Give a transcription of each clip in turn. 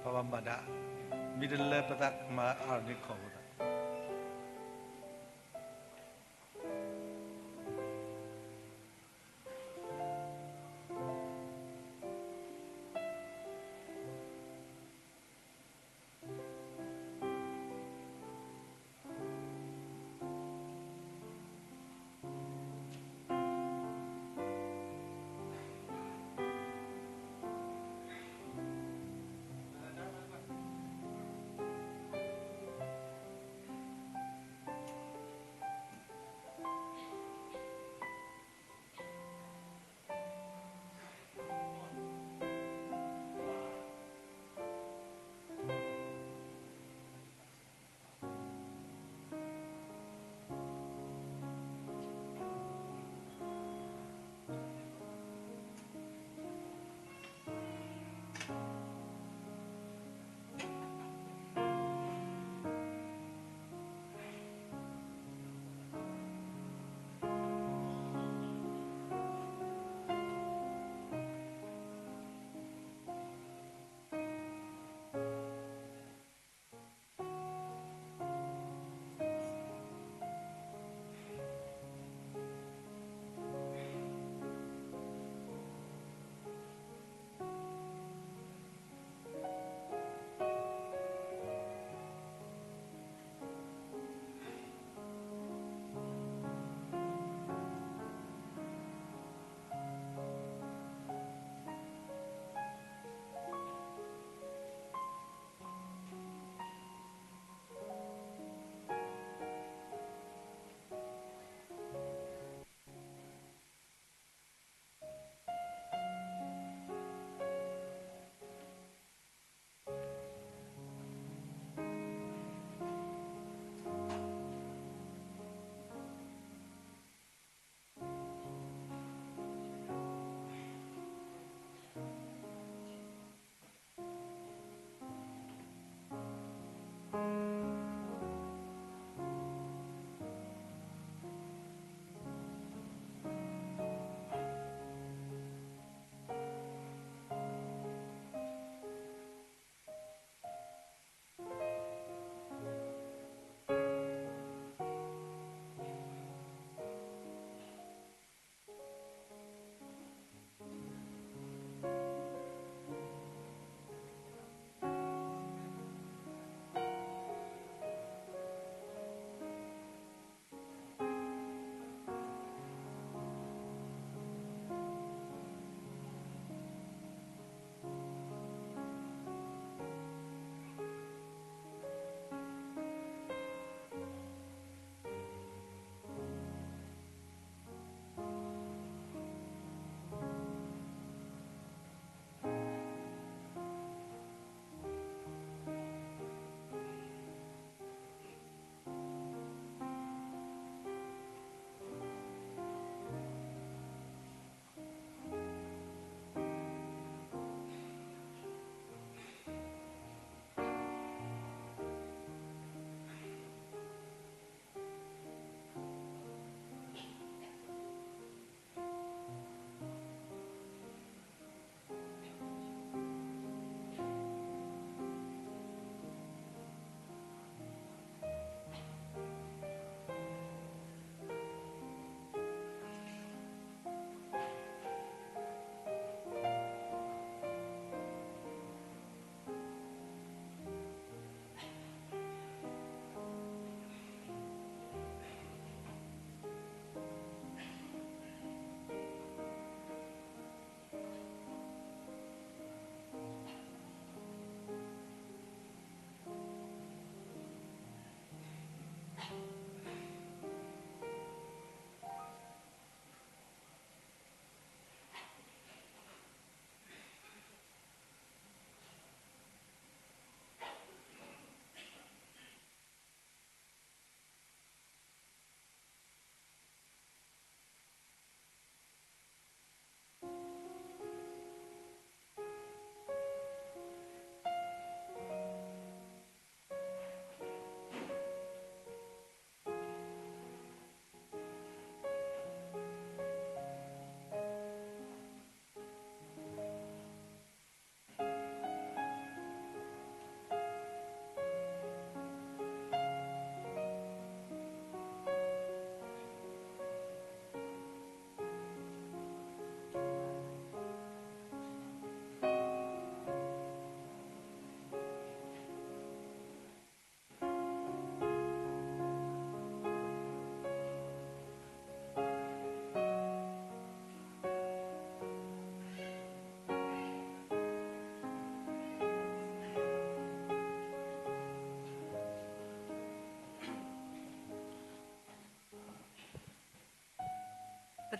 Pavamada, middle Patak Ma Arnikoda.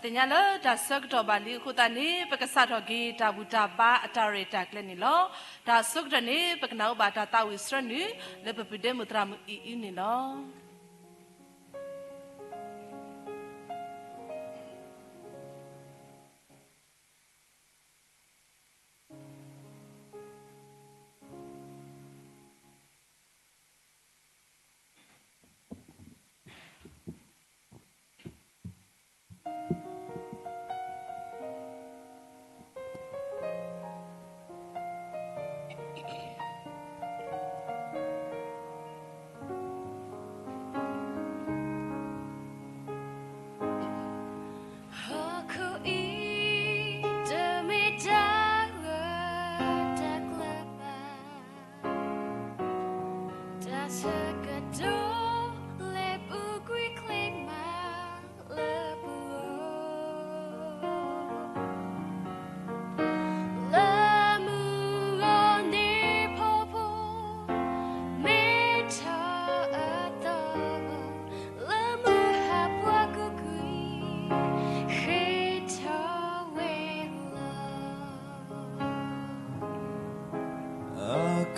ပတင်ညာလဒါဆော့ကတော့ပါလီခုတနေပကစားတော့ဂီတာဘူတာပါအတာရတာကလည်းနီလောဒါဆော့ကတဲ့နေပကနောက်ပါတာတာဝိစရနီလေပပိဒေမူတရာမီအီနီလော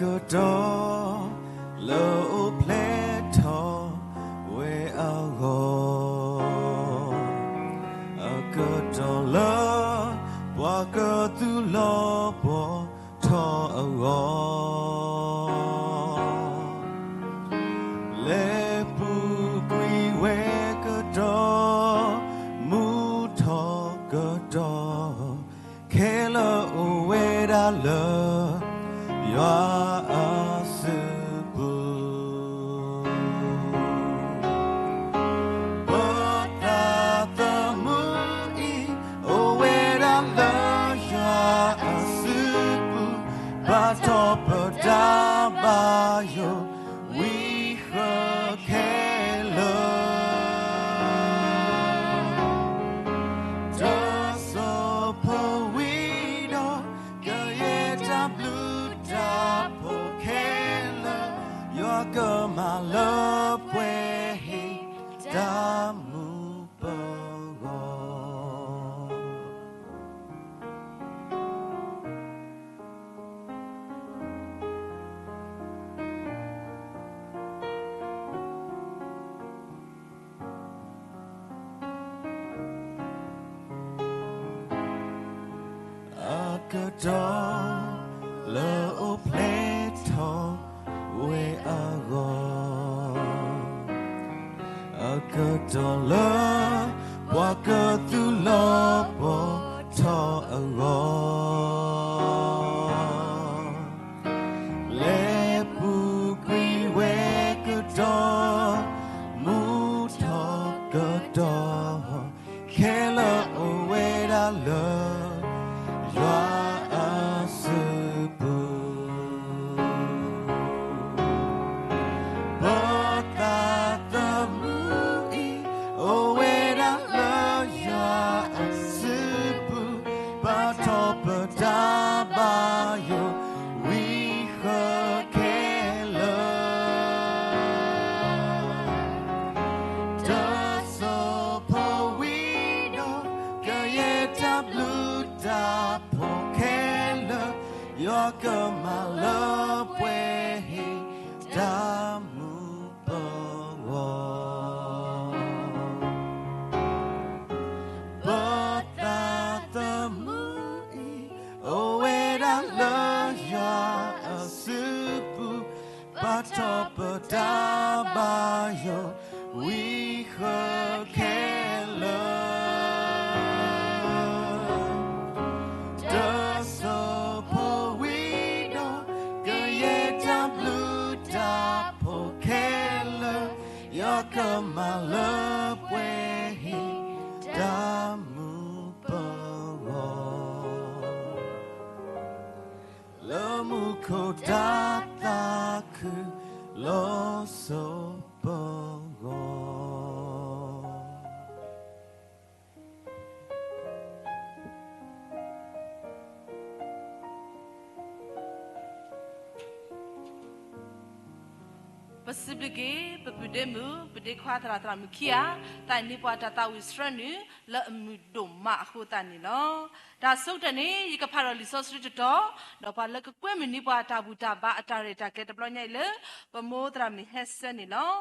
Good dog, low plateau, where I'll go. A good dog, love, walk through love, talk a let boogie where good dog, mood talk good dog, Kayla, where I love. You are a symbol, but not the moon. Oh, where I love you are a symbol, but top of down by you, we can love. Just so we know, get a blue. Girl, my love, where he damu bogo. A good dog, low plateau. Where I go, a good dollar, walk through love, talk a let boogie where good dog, mood talk good dog, killer away that love, you are a super. You're my love, where he damu bogo. But not the moon. Oh, when I love you, a super, but top of down by you, we can love. Come my love where he damu bogo lamu kodata ku lo so bogo. Possibly, but we เดมูปเดควาตราตรามุขียาแต่นิปวาตาตาวิสรนุละมุดมมาโคตานี่เนาะดาสุดแต่นี้ยิกพารอลิซอสริตโตดอกพาละก็กวยมินิปวาตาบูตาบาอัตาเรตาเกตปลอยใหญ่เลยปโมตรามิเฮสนี่เนาะ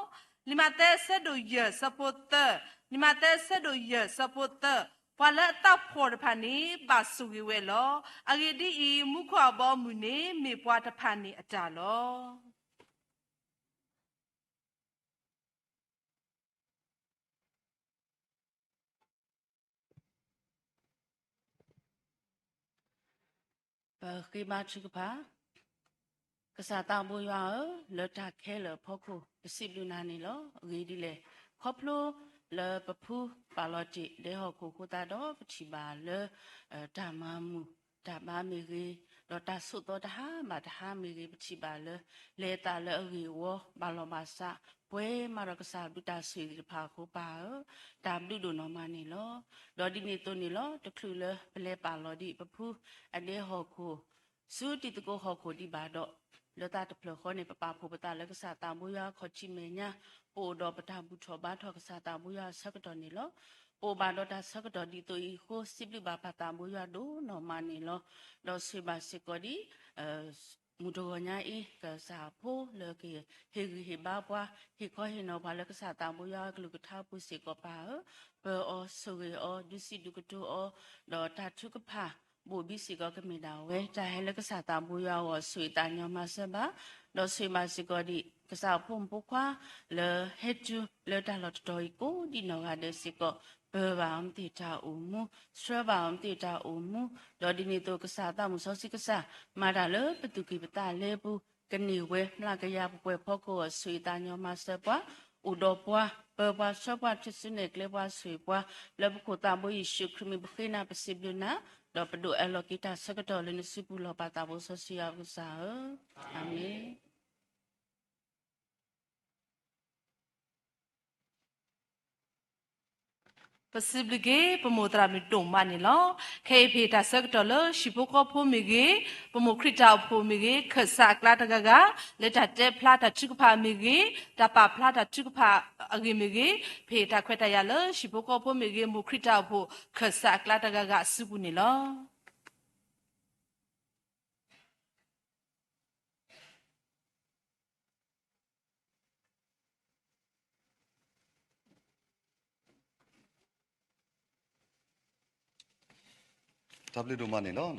ลิมาเตเซโดเยสปอร์เตอร์ลิมาเตเซโดเยสปอร์เตอร์พอละตับพอดพันนี้บาสุกิเวลออาเกดีอีมุขวาบอมุนีมีปวาตพันนี้อาจารย์ลอkhi ba chữ phá cái sao tao bôi vào lỡ chặt khe lỡ phô khu cái xịp lưu nani lo ghi đi lệ khóc lô lỡ bắp phu bà lo chị để họ khu ta đó chỉ bà lỡ trả mà mù trả ba mươi ghi đó ta sụt đó đã mà đã mươi ghi chỉ bà lỡ lệ ta lỡ ghi wo bà lo bà sa quê mà rồi cái sao đu ta suy đi phá khu bà ta đu đủ nó mà nè lo đó đi nè tôi nè lo tôi khử lỡ lệ bà lo đi bắp phu anh để họ khu suốt đi tôi họ khu đi bà đó lỡ ta tập lỡ khó này bà phụ bà ta lỡ cái sao ta bôi ra khó chim mẹ nha bộ đó bà ta bút cho bà thọ cái sao ta bôi ra sao cái đó này lo bộ bà đó ta sao cái đó đi tôi khó xếp đi bà ta bôi ra đủ nó mà này lo đó suy bà sẽ có đi một đồ nhà ý cái sao phố lỡ cái hệ bà qua hệ khó hệ nó bà lỡ cái sao ta bôi ra cái lỡ cái thao bôi sẽ có bà bờ ở sôi ở đi xí đi cái chỗ ở đó ta chút cái bà bộ biết gì có cái mình đào về trái hay là cái sao ta bôi vào suy ta nhau mà xem bá đó suy mà gì có đi cái sao phun bốc qua lỡ hết chưa lỡ ta lọt đôi cố đi nào cả được gì có bơ vào thì ta uống sữa vào thì ta uống đó đi này tôi cái sao ta một số gì cái sao mà đã lỡ bắt đầu kịp ta lê bu cái nhiều về là cái nhà quê phố cô suy ta nhau mà xem bá u đồ qua bơ qua sữa qua chút xíu này lê qua suy qua lỡ cô ta bôi sữa creamy bơ khi nào bơ xịt luôn á đó bắt đầu alo kita sekedar lên sipu lo patabo sosial usaha amin Possibly pemotra mi dong mani lo KP ta sektor shipoko pho mi ge pemokrita pho mi ge khasa kla ta ga le ta te phla ta chukpha mi ge ta pa phla ta chukpha agi mi ge phe ta khweta ya lo shipoko pho mi ge mokrita pho khasa kla ta ga subu ni lo W တို့မှနေလို့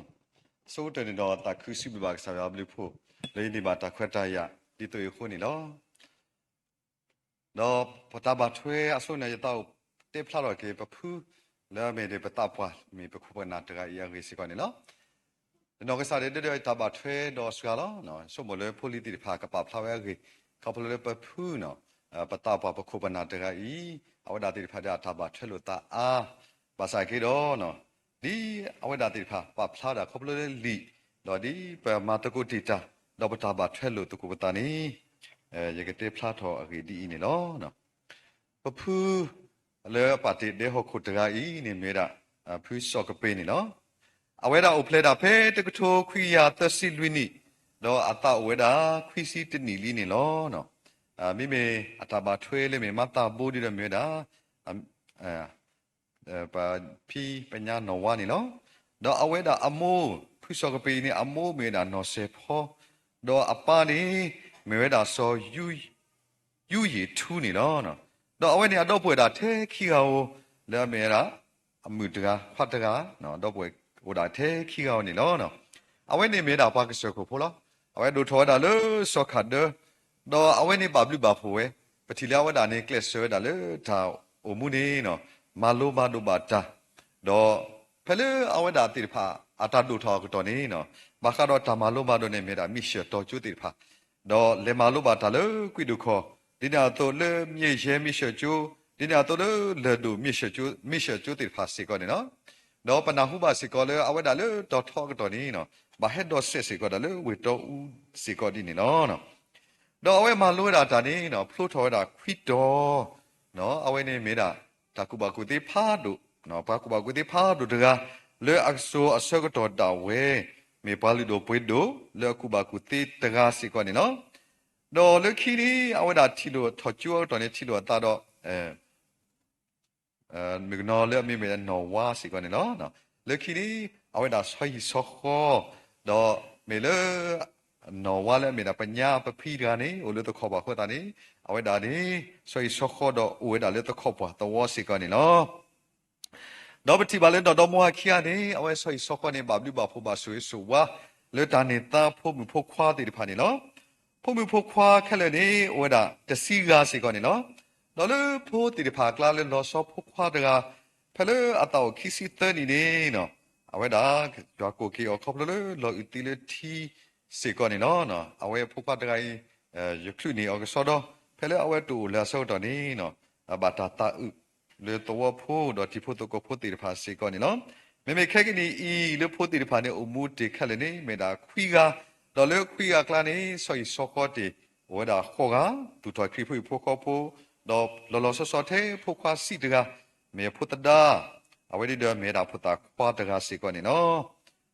စိုးတယ်တော့တာခုစီဘဘဆရာဘလဖို့လေးဒီဘာတာခွတ်တရဒီတွေ့ခုနေလို့တော့ပတာဘထွေအဆုနေတော့တေဖလာတော့ကေပဖူးလာမေဒီပတာပွားမေပခုပနာတကရရီစီကနေလို့တော့ကစားတဲ့တဘထွေတော့စကလောနော်ဆုမလဲဖိုလီတီဖာကပဖလာဝဲကေကပလပဖူးနော်ပတာပွားပခုပနာတကဤအဝဒတိဖာတာတဘထွေလို့တာအာဘာဆိုင်ကေတော့နော်ဒီအဝဒတိဖာပဖလာတာခပလလီတော့ဒီပမာတကုတီတာတော့ပတာဘထွေလို့တကုပတာနီရေကတေဖလာတော့အဂီဒီနေလို့နော်ပဖူးလဲပါတိဒေဟခုတရာဤနေမေရာဖူးစောကပေးနေနော်အဝဲတာအပလက်တာဖဲတကထိုခွီယာသစီလွီနီတော့အတအဝဲတာခွီစီတနီလီနေလို့နော်မိမေအတဘာထွေးလေမေမတာဘိုးဒီရမေတာပါဖီပညာနောဝနီနော်တော့အဝဲတာအမိုးဖူးစောကပေးနေအမိုးမေတာနော်ဆေဖောတော့အပါနေမေဝဲတာစောယူရီထူးနေလို့နော်တော့အဝဲနေအတော့ပွေတာထဲခီကောလဲမေရာအမှုတကာဖတ်တကာနော်တော့ပွေဟိုတာထဲခီကောနေလို့နော်အဝဲနေမေတာပါကစကိုဖိုလားအဝဲဒူထောတာလို့စောခတ်တော့အဝဲနေပါဘလူပါဖိုဝဲပတိလာဝဲတာနေကလစ်ဆွဲတာလို့ဒါအမှုနေနော်မာလိုဘာဒူဘာတာတော့ဖဲလေအဝဲတာတိဖာအတာဒူထောကတော့နေနော်ဘာကတော့တမာလိုဘာဒိုနေမေတာမိရှတော်ကျူတိဖာတော့လေမာလိုဘာတာလို့ကွီဒူခေါ်ဒီနာတော့လေမြေရဲမိရှကျူဒီနာတော့လေဒူမိရှကျူတိဖာစီကောနေနော်တော့ပနာဟုဘာစီကောလေအဝဲတာလို့တော်ထောကတော့နေနော်ဘာဟက်တော့စစ်စီကောတာလို့ဝေတော့ဦးစီကောဒီနေနော်တော့အဝဲမာလိုတာတာနေနော်ဖလို့ထောတာခွီတော်နော်အဝဲနေမေတာတာကုဘကုတိဖာဒူနော်ဘာကုဘကုတိဖာဒူတကလေအဆောအဆောကတော့တာဝဲမေပါလီဒိုပွေဒိုလေကုဘကုတိတကားစီကောနေနော် တော့လခိနီအဝဒါတီလိုထောချူတော်နေတီလိုတာတော့မီနော်လေမီမေနော်ဝါစီကနေနော်လခိနီအဝဒါဆွိဆောခေါ်တော့မေလေနော်ဝါလေမေနာပညာပဖီကနေအိုလေတော့ခေါ်ပါခေါ်တာနေအဝဒါနေဆွိဆောခေါ်တော့အိုဒါလေတော့ခေါ်ပါတော့ဝါစီကနေနော်တော့ပတိပါလေတော့မောခီယာနေအဝဆွိဆောခေါ်နေဘာဘလူဘာဖို့ပါဆွေဆိုဝါလေတာနေတာဖို့မဖို့ခွာတယ်ဖာနေနော်ဖို့မဖို့ခွာခက်လေနေဝဒါတစီကားစီကနေနော်နော်လေဖို့တီဖာကလာလေလောဆောဖို့ခွာတကဖလေအတော့ခီစီတနီနေနော်အဝဒါကြွားကိုကီအော်ခေါပလေလောအတီလေတီစီကနေနော်အဝဖို့ခွာတကယခုနေအော်ဆောတော့ဖလေအဝတူလာဆောတော့နေနော်ဘာတာတာလေတော့ဖို့တော့တီဖို့တော့ကိုဖို့တီဖာစီကနေနော်မေခဲကနီဤလေဖို့တီဖာနေအမှုတေခက်လေနေမေဒါခွီကတော့လေခွီကကလာနေဆိုရဆောခေါ်တေဝဒါခေါ်ကတူတော်ခရီဖို့ဖို့ခေါ်ဖို့တော့လောဆောတဲ့ဖို့ခွာစီတကမေဖို့တဒါအဝဒီဒမေဒါဖို့တာခွာတကစီကနေနော်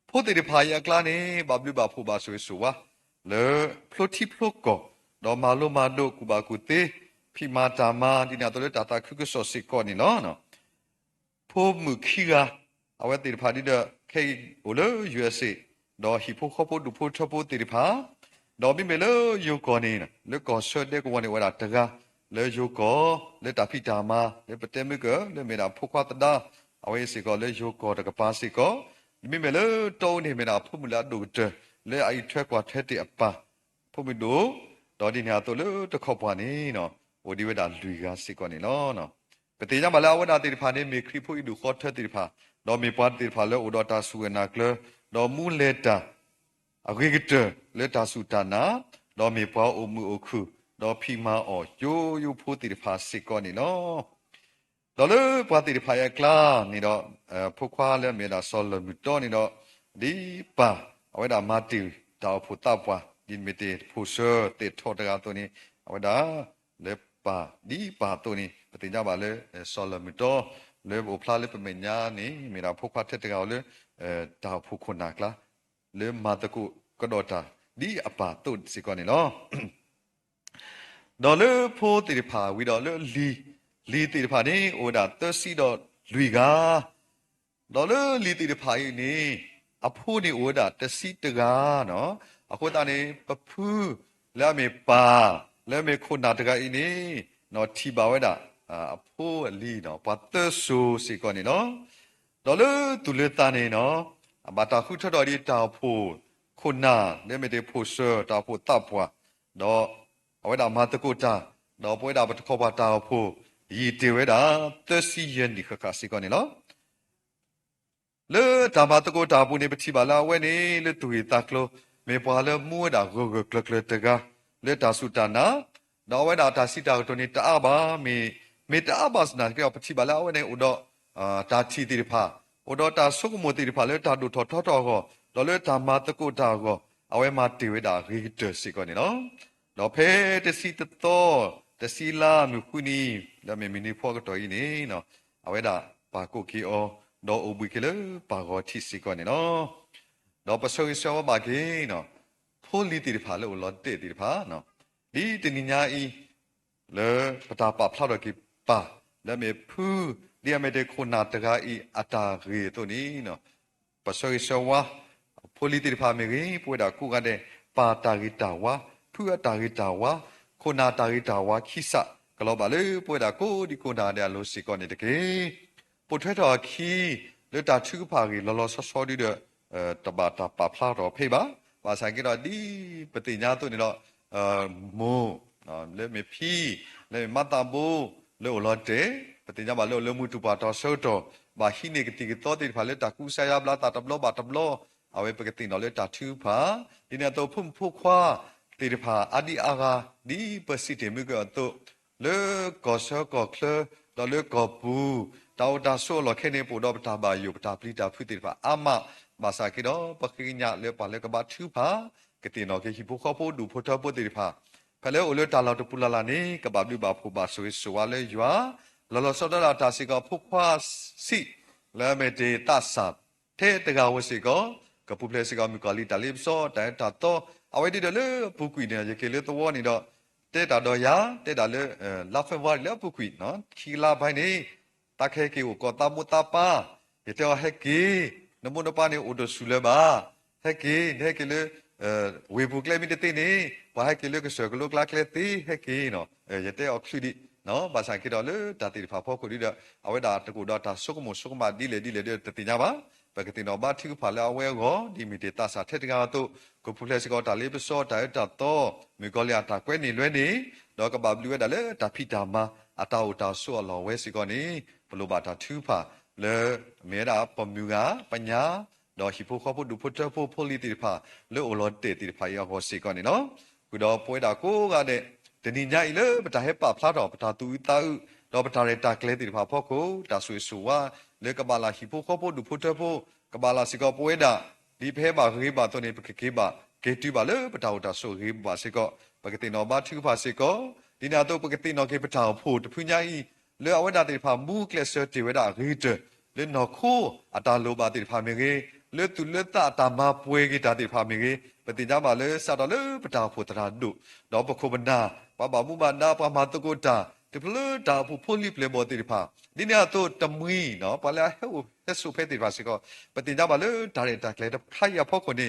ဖို့တေဖာရကလာနေဘဘလူဘဖို့ပါဆွေဆိုဝါလေဖလိုတီဖလိုကောတော့မာလိုမာဒိုကူဘာကူတေဖီမာတာမာဒီနာတော့လေတာတာခုကဆောစီကနေနော်ဖို့မူခီကအဝတိဖာဒီဒခေအိုလေ USA တော့ဟီဖိုခဖို့ဒူဖို့ထဖို့တိဖာတော့မိမေလေယိုကောနေလေကောဆွတဲ့ကောနေဝလာတကလေယိုကောလေတာဖီတာမာလေပတဲမကလေမေနာဖို့ခွာတဒါအဝေးစီကောလေယိုကောတကပါစီကောမိမေလေတောင်းနေမေနာဖို့မလာဒူတလေအိုက်ထွက်ကွာထက်တဲ့အပါဖို့မီဒိုတော့ဒီညာတော့လေတခေါပွားနေနော်ဝဒီဝဒါလူကစီကောနေနော်ပတိကြမလာဝနာတိဖာနေမေခရီဖို့ဤဒူခေါ်ထက်တိဖာတော့မေပတ်တိဖာလေဥဒတာဆူနာကလတော့မူလက်တာအဂိဂတလက်တာဆူတနာတော့မေပွားအမှုအခုတော့ဖီမာအော်ယိုဖို့တိဖာစီကောနေနော်တော့လေပွားတိဖာရကလာနေတော့ဖို့ခွာလဲမေတာဆောလမီတော့နေတော့ဒီပါအဝဒါမာတီတော့ဖို့တပ်ပွားဒီမီတေဖို့ဆောတေထောတကတော့နေအဝဒါလေပါဒီပါတော့နေပတိကြပါလေဆောလမီတော့လေဘဖလာလေပမညာနေမေရာဖို့ခွာတဲ့တကောလေဒါဖို့ခုနာကလာလေမာတကုကဒေါတာဒီအပါတုတ်စီကောနေနော်ဒေါ်လေဖို့တိဖာဝီဒေါ်လေလီတိဖာနေအိုဒါသစီတော့လူကဒေါ်လေလီတိဖာယနေအဖို့နေအိုဒါတစီတကားနော်အခုတန်နေပဖူးလဲမေပါလဲမေခုနာတကဤနေနော်ထီပါဝဲတာအဖို့အလီနော်ပတ်သဆူစီကောနေနော်ဒေါ်လေတူလေတန်နေနော်ဘာတာခုထတော်ဒီတာဖို့ခုနာလေမေတေဖို့ဆောတာဖို့တပ်ပွားတော့အဝဲတာမတကုတာတော့ပွဲတာပတခောပါတာဖို့ရီတေဝဲတာသစီယန်ဒီခါစီကောနေနော်လေတာမတကုတာဘူးနေပတိပါလာဝဲနေလေတူရီတာကလိုမေပွားလေမူဒါဂိုဂကလကလတကလေတာဆူတာနာတော့ဝဲတာတာစီတာတိုနေတာဘာမေတာဘာစနာကြောပတိပါလာဝဲနေဥတော့တာချီတိဖာဥတော့တာဆုကမိုတိဖာလေတာဒူထောထောတော့တော့လေတာမတကုတာကောအဝဲမတေဝဲတာရီတစီကောနေနော်တော့ဖဲတစီတတော်တစီလာမြခုနီဒါမေမီနီဖောကတော့ဤနေနော်အဝဲတာပါကိုကီအောတော့အဘွေကလေပါကောတီစီကောနေနော်တော့ပစိုးဆောပါကေနော်ဖိုလီတီဖာလို့လော်တေတီဖာနော်ဒီတနိညာဤလေပတာပါဖလောက်တော့ကီပါဒါမေဖူးဒီအမေတေခုနာတကဤအတာရေတို့နီနော်ပစိုးဆောဝါဖိုလီတီဖာမေကြီးပွေတာကုကတဲ့ပါတာဂီတာဝါဖူအတာဂီတာဝါခုနာတာဂီတာဝါခိစကလောပါလေပွေတာကိုဒီခုနာတဲ့လို့စီကောနေတကေပိုထွဲတော်ခီလေတာချူဖာကြီးလောလောဆောဆောဒီတဲ့တဘာတာပါဖလာတော့ဖေးပါပါဆိုင်ကတော့ဒီပတိညာတို့နေတော့မိုးလေမေဖီလေမတာဘူလေလော်တေပတိညာပါလေမှုတူပါတော့ဆောတော့ဘာဟိနေကတိကတော့တိဖာလေတာကူဆာယဘလာတာတဘလောဘာတဘလောအဝဲပကတိနော်လေတာချူဖာဒီနေတော့ဖုန်ဖုခွာတိဖာအဒီအာဂါဒီပစီတေမြကတော့လေကောဆောကောကလတော့လေကောပူတောက်တာဆိုလခဲနေပူတော့ပတာဘာယူပတာပလီတာဖူတိဖာအမဘာစာကိတော့ပခိညာလေပါလေကဘာချူဖာကတိနော်ကေဟိပိုခောပိုဒူဖိုတာပိုတိဖာဖလဲအိုလေတာလောက်တပူလာလာနေကဘာဘလူဘာဖူဘာဆွေဆွာလေယွာလောလောဆောတာတာစီကဖုခွာစီလဲမေတေတဆာထဲတကဝစီကော ကပူပလက်စကမီကလီတလိပစောတိုင်တာတော့အဝဲဒီတယ်လေပူကွီနေရကေလေတော့နေတော့တဲ့တာတော့ရတဲ့တာလေလာဖေဗာရီလေပူကွီနော်ခီလာဘိုင်နေတခဲကေကိုကောတာမူတာပါရတဲ့ဟက်ကေနမုန်ပါနေအိုဒဆူလေပါဟက်ကေတဲ့ကေလေဝေဘူကလေမီတဲ့နေဘာဟက်ကေလေကဆကလုကလာကလေတီဟက်ကေနော်ရတဲ့အောက်ဆီဒီနော်ဘာဆိုင်ကေတော့လေတာတီဖာဖောက်ကိုဒီတော့အဝဲတာတကူတော့တာဆုကမဆုကမဒီလေတဲ့တင်ကြပါပကတိနောဘာတိဖာလာဝဲကိုဒီမီတေတာစာထက်တကားတော့ကိုဖူလက်စကောတာလေးပစောတာတာတော့မီကောလျာတာကွဲနေလွဲနေတော့ကဘာဘလူဝဲတာလေတာဖီတာမအတာဝတာဆောလောဝဲစီကောနေဘလိုဘာတာထူဖာလေမေရာပမြူကပညာတော့ဟီဖိုခေါပုဒူဖုတဖိုဖိုလီတီဖာလေအိုလောတေတီဖာယောဟောစီကောနေနော်ကူတော့ပွဲတာကိုကတဲ့တဏိညာဤလေပတာဟဲပါဖလာတော့ပတာတူတာဥတော့ပတာရတာကလေးတီဖာဖောက်ကိုတာဆွေဆူဝါလေကဘာလာဟီဖိုခေါပုဒူဖုတဖိုကဘာလာစီကောပွဲတာဒီဖဲပါခေပါတော့နေပကေပါကေတူပါလေပတာဝတာဆိုခေပါစီကောပကတိနောဘာထူပါစီကောဒီနာတော့ပကတိနောကေပတာဖို့တဖူညာဤလေအဝဒတိဖာမူကလစတီဝဒရီတလေနောခိုအတာလိုပါတိဖာမေကေလေတူလေတာတာမပွဲကေတာတိဖာမေကေပတိကြပါလေစတာလေပတာဖို့တရာဒုတော့ပခုမနာပပမူမနာပမတကိုတာဒီဖလူတာဖို့ဖိုလီပလေဘောတိဖာဒီနာတော့တမွီနော်ပါလာဟဲ့သက်စုဖဲတိဖာစီကောပတိကြပါလေဒါရတာကလေခိုင်ရဖို့ကိုနေ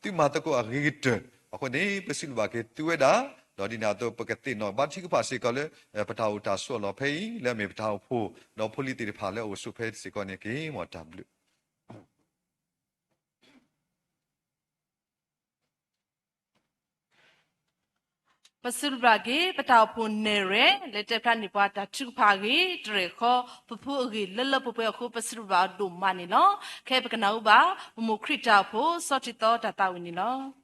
တိမတကိုအဂိတအခုနေပစီလဘာကေတူဝဒါတော့ဒီနာတော့ပကတိနော်ဘာချီကပါစီကလေပတာဝတာဆောလောဖေးလဲမေပတာဖို့တော့ဖိုလီတိဖာလဲအိုစုဖဲစီကောနေကေမောတဘလူပစုဘရာကေပတောက်ပွန်နေရလက်တက်ဖာနေပွားတာထုဖာကေတရေခောပပူအကေလလပပခုပစုဘရာဒုမနီနော်ခဲပကနာဥပါမမခရတာဖို့စောတိတော်တတဝင်းနီနော် က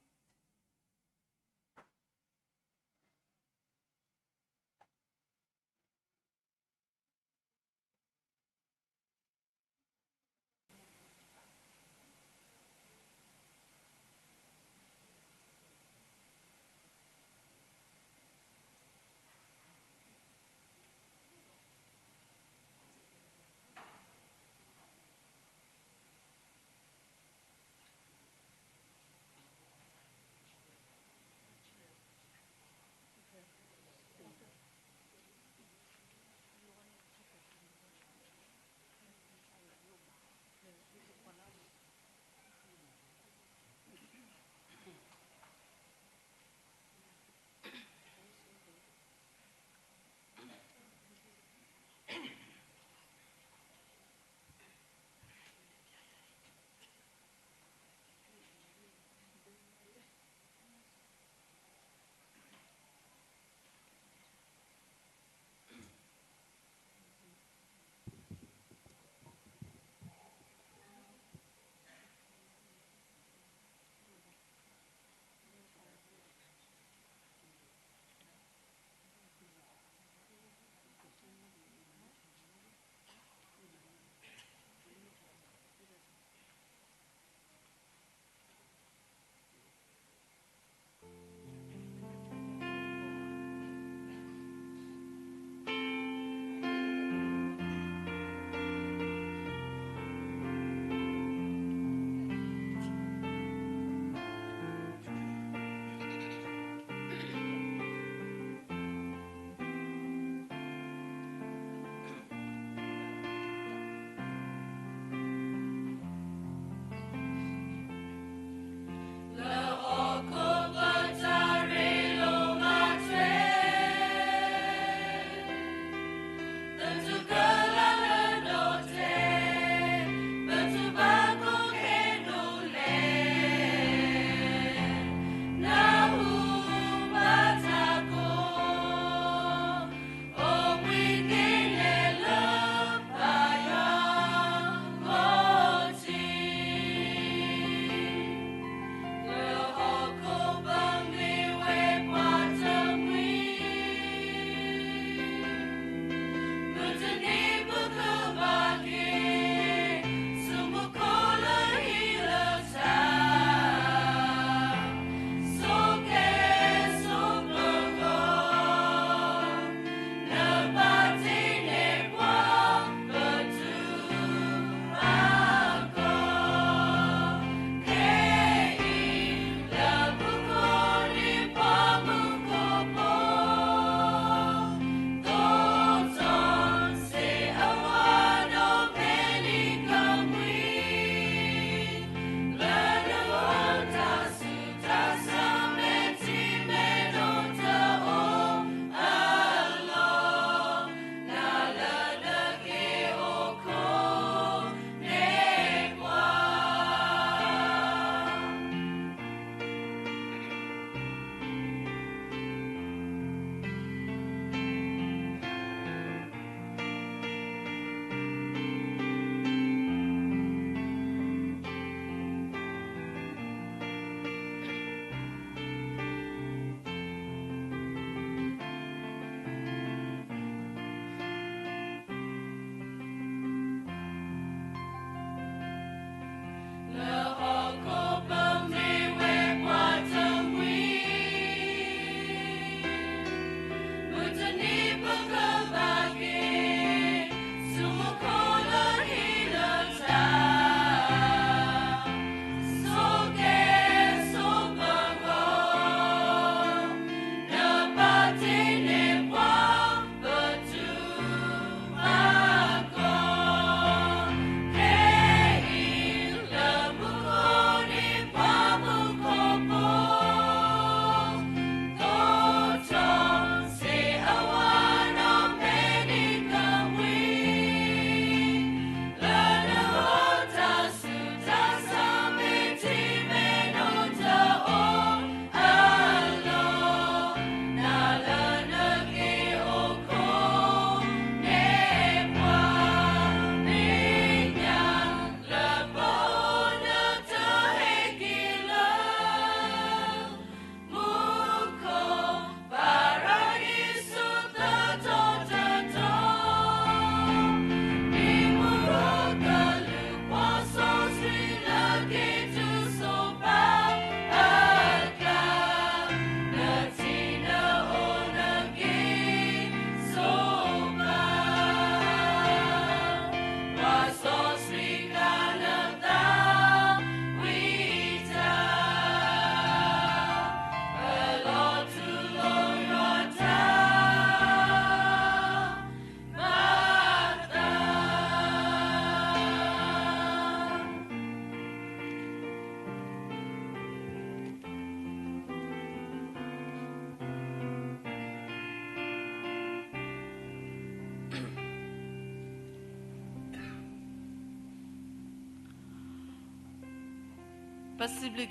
possibly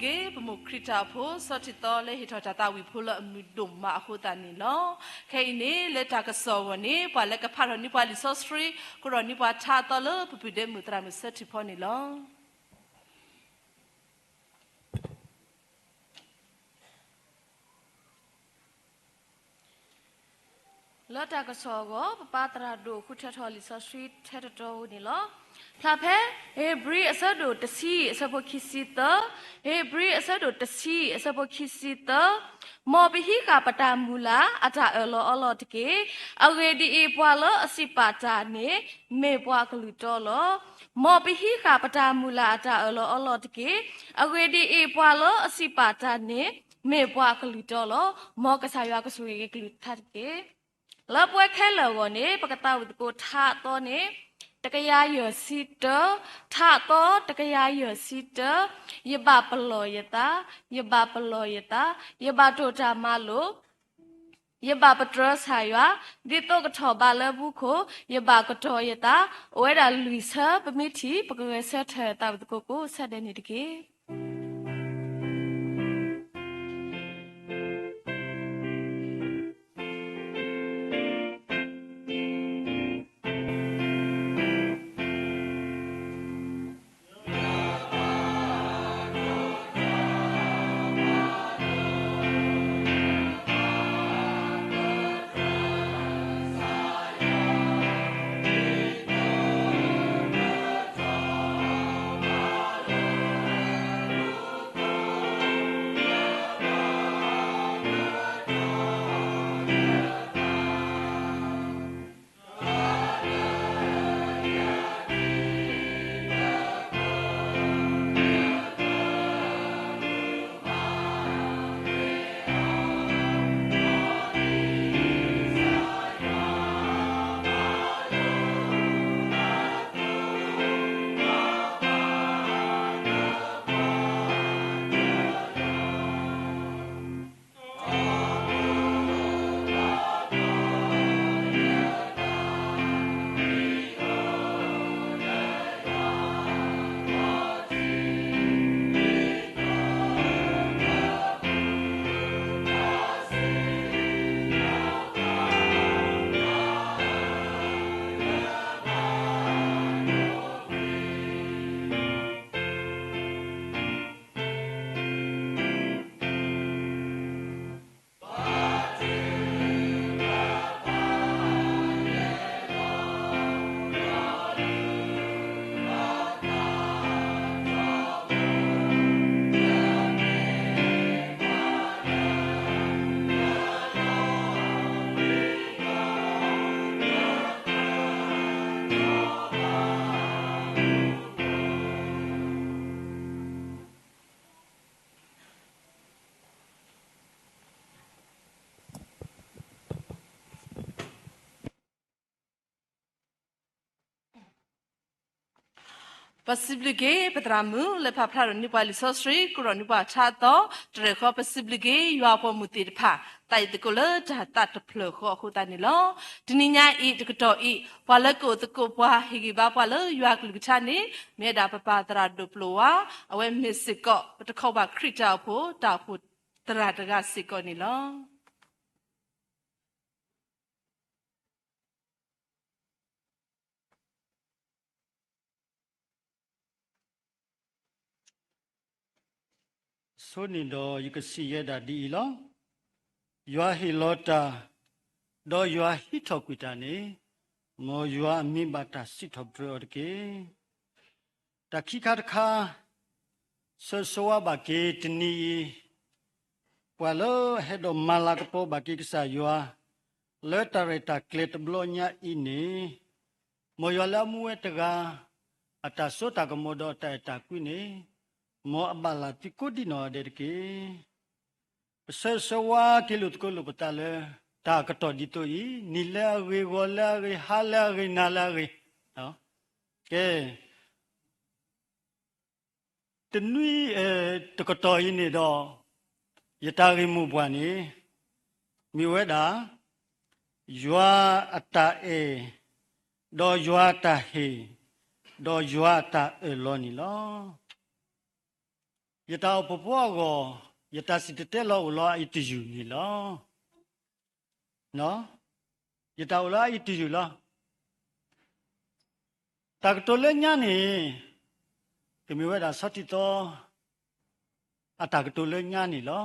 krita pho sotito le hitota ta wi pho la dum ma kho ta ni lo khai ni le ta ka so ni pa le ka pharo ni pa li so street ko ro ni pa tha to lo pu de mu tra mi sati pho ni loလောတာကစောကိုပပတရာတို့ခုထထော်လီဆော့စထရီထက်တော်နေလောဖလာဖဲဟေဘရီအစဒိုတစီအစဘခိစီတဟေဘရီအစဒိုတစီအစဘခိစီတမောဘဟိကပတာမူလာအတာအလောအလောတကေအဝေဒီအပွာလောအစိပါတာနေမေပွားကလူတော်လောမောဘဟိကပတာမူလာအတာအလောအလောတကေအဝေဒီအပွာလောအစိပါတာနေမေပွားကလူတော်လောမောကဆာရွာကဆူရေကလူထတ်ကေလပွဲခဲလောကိုနေပကတဝကိုထတော့နေတကရာရစီတထတော့တကရာရစီတယဘပလောယတာယဘပလောယတာယဘတို့တာမလို့ယဘပထရဆိုင်ဝဒီတော့ကထောပါလဘူးခိုယဘကတော်ယတာဝဲတာလူဆာပမိတီပကဝဲဆက်ထဲတာကိုဆက်တဲ့နေတကေpossibly patramu le phapra ni pa li sosri kuro ni pa cha to tre kho possibly you are for mutir pha tai de ko le ta ta de phlo kho khu ta ni lo dini nya I de ko I pa le ko de ko pa hi gi ba pa le you are ku cha ni me da pa pa tra do plo wa awe misik ko ta kho ba krita pho ta pho tra ta ga sik ko ni lo so ni do you can see that di lo yua hi lota do yua hi thokwita ni mo yua mi bata sit thop dro ke takhi kha kha so so ba ke tni palo hedo malakapo ba ke sa yua lota reta klet blonya ini mo yua la mu etaga ata so ta ko mo do ta ta kwi ni mo abala ti ko di no de ke se se wa ke lut ko lu ta le ta ka to di to yi ni la re go la re ha la re na la re no ke te nui te ko to yi ni do ya ta ri mu bwa ni mi we da yua ata do yua ta he do yua ta lo ni lo ยตาปปัวก็ยตาสิเตลออุลออิติอยู่นี่ลอเนาะยตาอุลออิติอยู่ลอตักตัวเล่นญานี่ก็มีเวลาสักทีโตตักตัวเล่นญานี่ลอ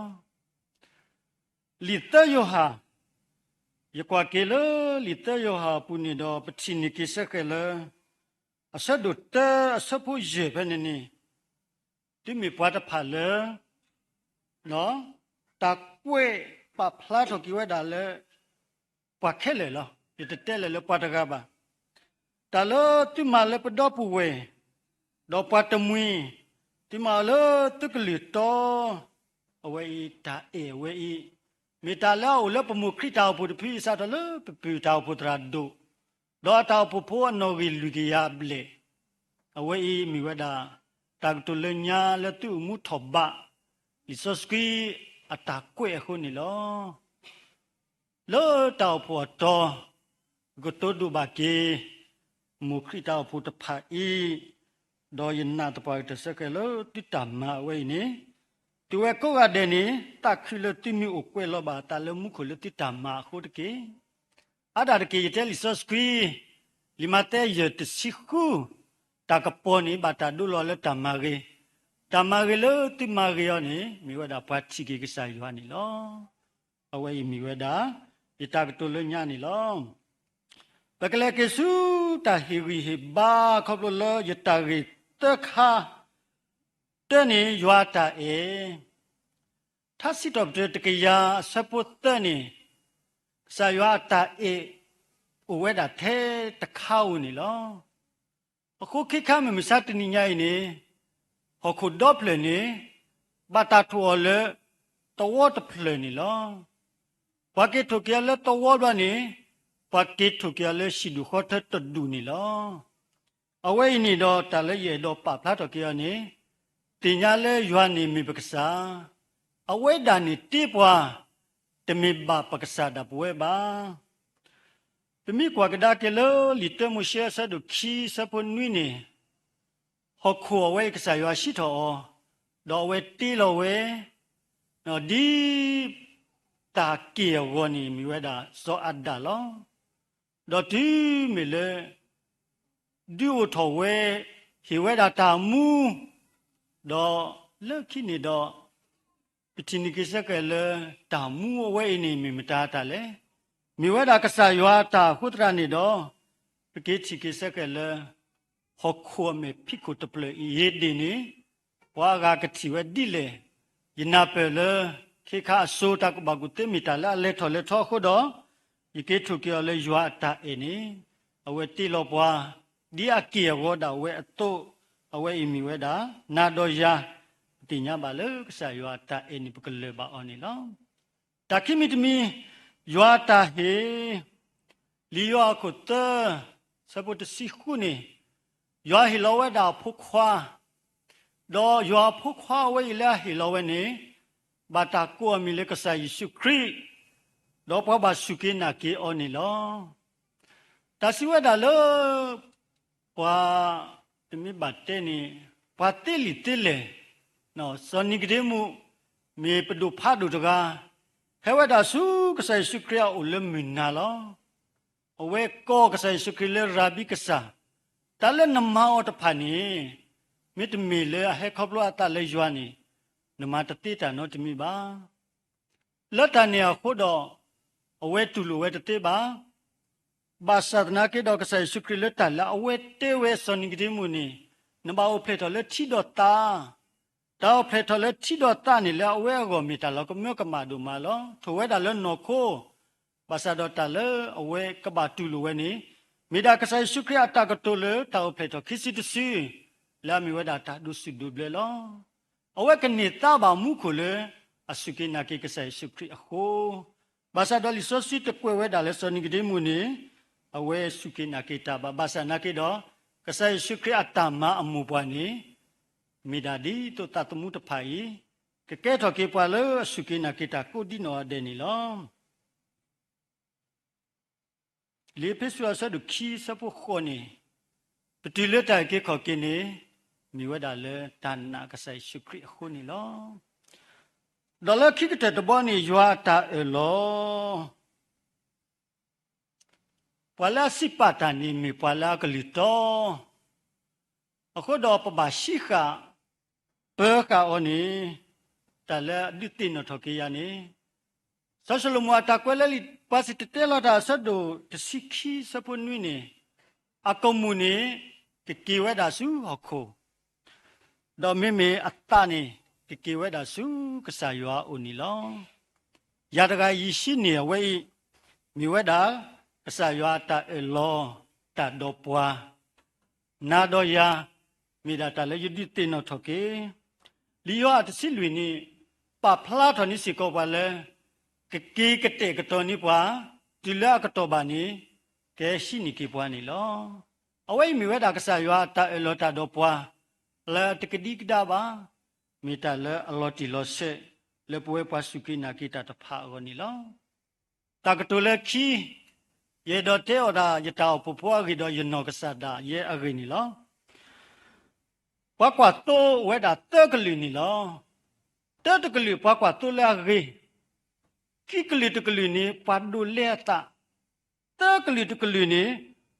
ลิเตอร์อยู่หายกว่าเกลลิเตอร์อยู่หาปุนิดอปชินิกิสเกลอาศัยดุเตออาศัยผู้เจ็บนี่ที่มีปวดผ่าเลยเนาะตากล้วยปะพลาดกิวดาเลยปวดแค่เลยเหรอที่เตะเลยปวดกระบะแต่เลยที่มาเลยปวดป่วยดอกปวดมุยที่มาเลยตึกลิโตเอาไว้ตาไว้มีตาแล้วแล้วประมุขที่ดาวพุทธพิสัตเลยปีดาวพุทธราดูดอดาวพุทธนวิลุกิยาเบลเอาไว้มีเวดาตากตุลญาและตุมุทบะลิสสกีอัตากล้วยคนนี่ล้อแล้วดาวพุทธก็ตัวดูบากีมุขที่ดาวพุทธภาอีดอยินนาตปอยตะสกเลติตามมาไว้นี่ตัวก็ว่าเดนี่ตักคือเลยที่มีอุกเวลบาตาเลมุขเลยติตามมาโคตรเกอาดาเกยเตลิสสกีลิมาเตยตสิคูตากปอนี่บาตาดูลอเลตามมาเกเลยติมาเกยนี่มีวดาปัจฉิกิกษาอยู่นี่ลอเอาไว้มีวดาอิตากตุลญานี่ลอปะกะเลเกสุตาฮิริฮิบาขอบลอยตาริตะคาเตนี่ยัวตาถ้าสิตอบเตกยาสะปุตเตนี่สายัวตาอุเวดาเทตะเข้านี่ลอพอคุคิข้ามันมีสัตว์นี่ใหญ่นี่พอขุดดอบเลยนี่บาตาทัวเลตัวตะเพลนี่ลอปากิทุกยาเลตัวบ้านี่ปากิทุกยาเลสิดุขอเทตดูนี่ลอเอาไว้นี่ดอตาเลเยดอปะพลาตกยานี่ติญาเลยัวนี่มีปกษาเอาไว้ดานี่ตีปวาตมีบาปกษาดับเวบาตมีกว่ากระดาเกลลิเตมุเชสะดุคีสะพนนุนี่ฮอกขัวไว้กษายัวชิทอดอเวตีโลเวนอดีตาเกียววนี่มีเวดาโซอัดดาลอดอทีมีเลดิวทอเวฮิเวดาตามูดอเลิกขี้นี่ดอปิจินิกิสกะเลตามูเวนี่มีมตาตาเลมีเวดากษายัวตาขุตรานี่ดอปกิจิกิสกะเลฮอกขัวเมพิกุตเปลเยดีนี่วากากติเวดิเลยินาเปเลခေခါဆိုတာကဘဂုတေမီတလာလက်ထောလက်ထောခုတော့ဒီကေထုကေလေယွာတာအင်းအဝဲတိလောပွားဒီအကေဝဒဝဲအတုအဝဲအီမီဝဲတာနာတော့ယာတိညာပါလေကဆာယွာတာအင်းပကလေပါအော်နီလောတခိမီတမီယွာတာဟေလီယွာခုတစပုတစီခုနေယွာဟီလောဝဲတာဖုခွာတော့ယွာဖုခွာဝဲလာဟီလောဝဲနေบาตากัวมิเลกษายิสุคริดอกพระบาสุกินาเกอนี่ลอตาสิวดาเลปวาตมิบาเตนี่ปาเตลิเตเลเนาะสนิกเดมุเมปดุพาดุตกาเฮวดาสุกษายิสุคริยาอุลมินาลออเวโกกษายิสุคริเลราบิกษาตาเลนมาอตพานีมิตมีเลเฮคอบโลอาตาเลยวานีนมาตติตาโนตมีบาละตาเนียโคดออเวตุลุเวตติบาบาสัตนาเกดอกษาสุคริเลตาละอเวเตเวสนิกดิมุนีนบาโอเพลตเลทิดอตาตาโอเพลตเลทิดอตานี่ละอเวโกมีตาลก็เมกมาดูมาลอทเวดาเลนอโคบาสาดอตาเลอเวกบาตุลุเวนี่มีดากษาสุคริอาตากตเลตาโอเพลตคิสิตซีลามีเวดาตาดุสิดูเบลลอเอาไว้กันนี่ตาบามุขเลยอสุกินาเกกษาสุคริโคบาสาดอลิโซสิตะกวยเวดาเลสนิกเดมุนีเอาไว้สุกินาเกตาบาสานาเกดอกษาสุคริอัตตามาอมุปวานีมิดาดีตุตาตมุตภายเกเกทอเกปวาเลสุกินาเกตาโคดิโนอเดนิลอเลเพสุอาสะดุคีสะพุโคนีปฏิเลตาเกขอเกเน mi weda le dan na ka sai shukri khu ni lo do le ki te to bo ni ywa ta lo pala sipata ni mi pala klito ako do pa ba shika pe ka oni ta le ditin no thoki ya ni Sasalumwa ta kwelali pasitela da sado de sikhi sapunwi ne akomuni ke kiwe da su hokho do meme atta ne ke kiwe da su kasaywa uni lo ya daga yishi ne we mi we da kasaywa ta elo ta do pwa na do ya mi da ta le yudi tin no thoke liyo at silwi ni pa phla thoni siko ba le ke kete kato ni pwa tila kato ba ni ke shi ni ki pwa ni lo awai mi weda kasa ywa ta elo ta do pwa la tikdi kda ba mi ta le aloti lo se le pwe pa suki na ki ta ta pha go ni lo ta kato le ki ye do te oda ye ta pu pwa gi do ye no kasa da ye a gi ni lo kwa to weda te kli ni lo te kli kwa to le a gi Kikli tukli ni padu leta, takli tukli ni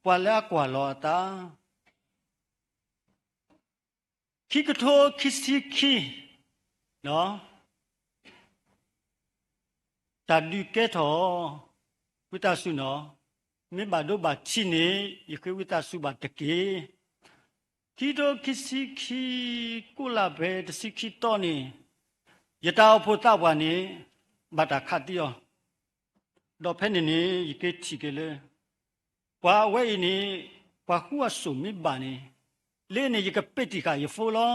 pala kwalota. Kikato kisiki, no? Tadu keto, witasu no, mi bado bachini, yake witasu bateki. Kito kisiki kulabe tsiki toni, yatao potawani. Bata khatio do pheni ni yike thikele kwa we ni kwa huwa sumi bani le ni yike peti ka ye fo lo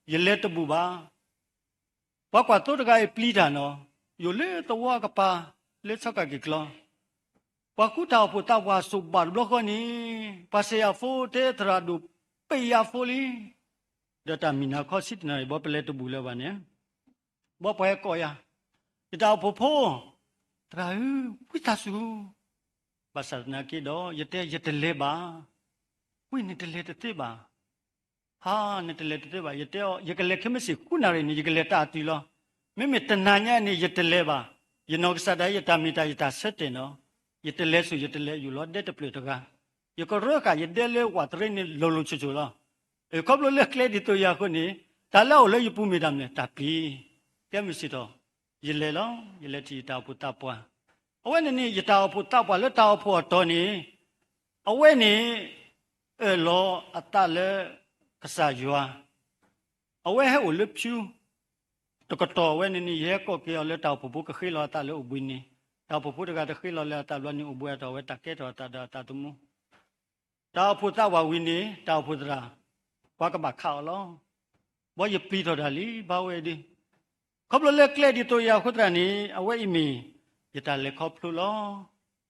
ye le tabu ba kwa to daga e pli da no yo le to wa ka pa le saka ki klo kwa ku ta pu ta wa so ba lo ko ni pa se ya fo te tra du pe ya fo li data mina kho sit na bo ple tabu le ba ne bo pa ko ya Ita popo, terahu, kita su. Pasal nak kido, yete leba, ni tele tete ba. Ha, ni tele tete ba. Yete lek mesti kunari ni yete leta ati lo. Mimi tenanya ni yete leba. Yenok sada yeta mita yeta sete no. Yete lesu yete le yulo de te pletoga. Yeko roka yete le watre ni lolo chuchu lo. Koplo le kle dito ya ko ni. Tala ole yupu midam ne tapi. Dia mesti to. Yele lo, yele ti ta pu ta pwa. Awe ni yeta pu ta pwa le ta pu to ni. Awe ni lo ata le kasa yua. Awe he ule pyu. To ko to awe ni ye ko ke le ta pu ka khilo ta le ubu ni. Ta pu ka ta khilo le ta lo ni ubu ta we ta ke to ta tu mu. Ta pu ta wa wi ni ta pu tra. Kwa ka ba kha lo. Bo ye pi to da li ba we di. Koplo le kle di to ya khutra ni awe imi yeta le koplo lo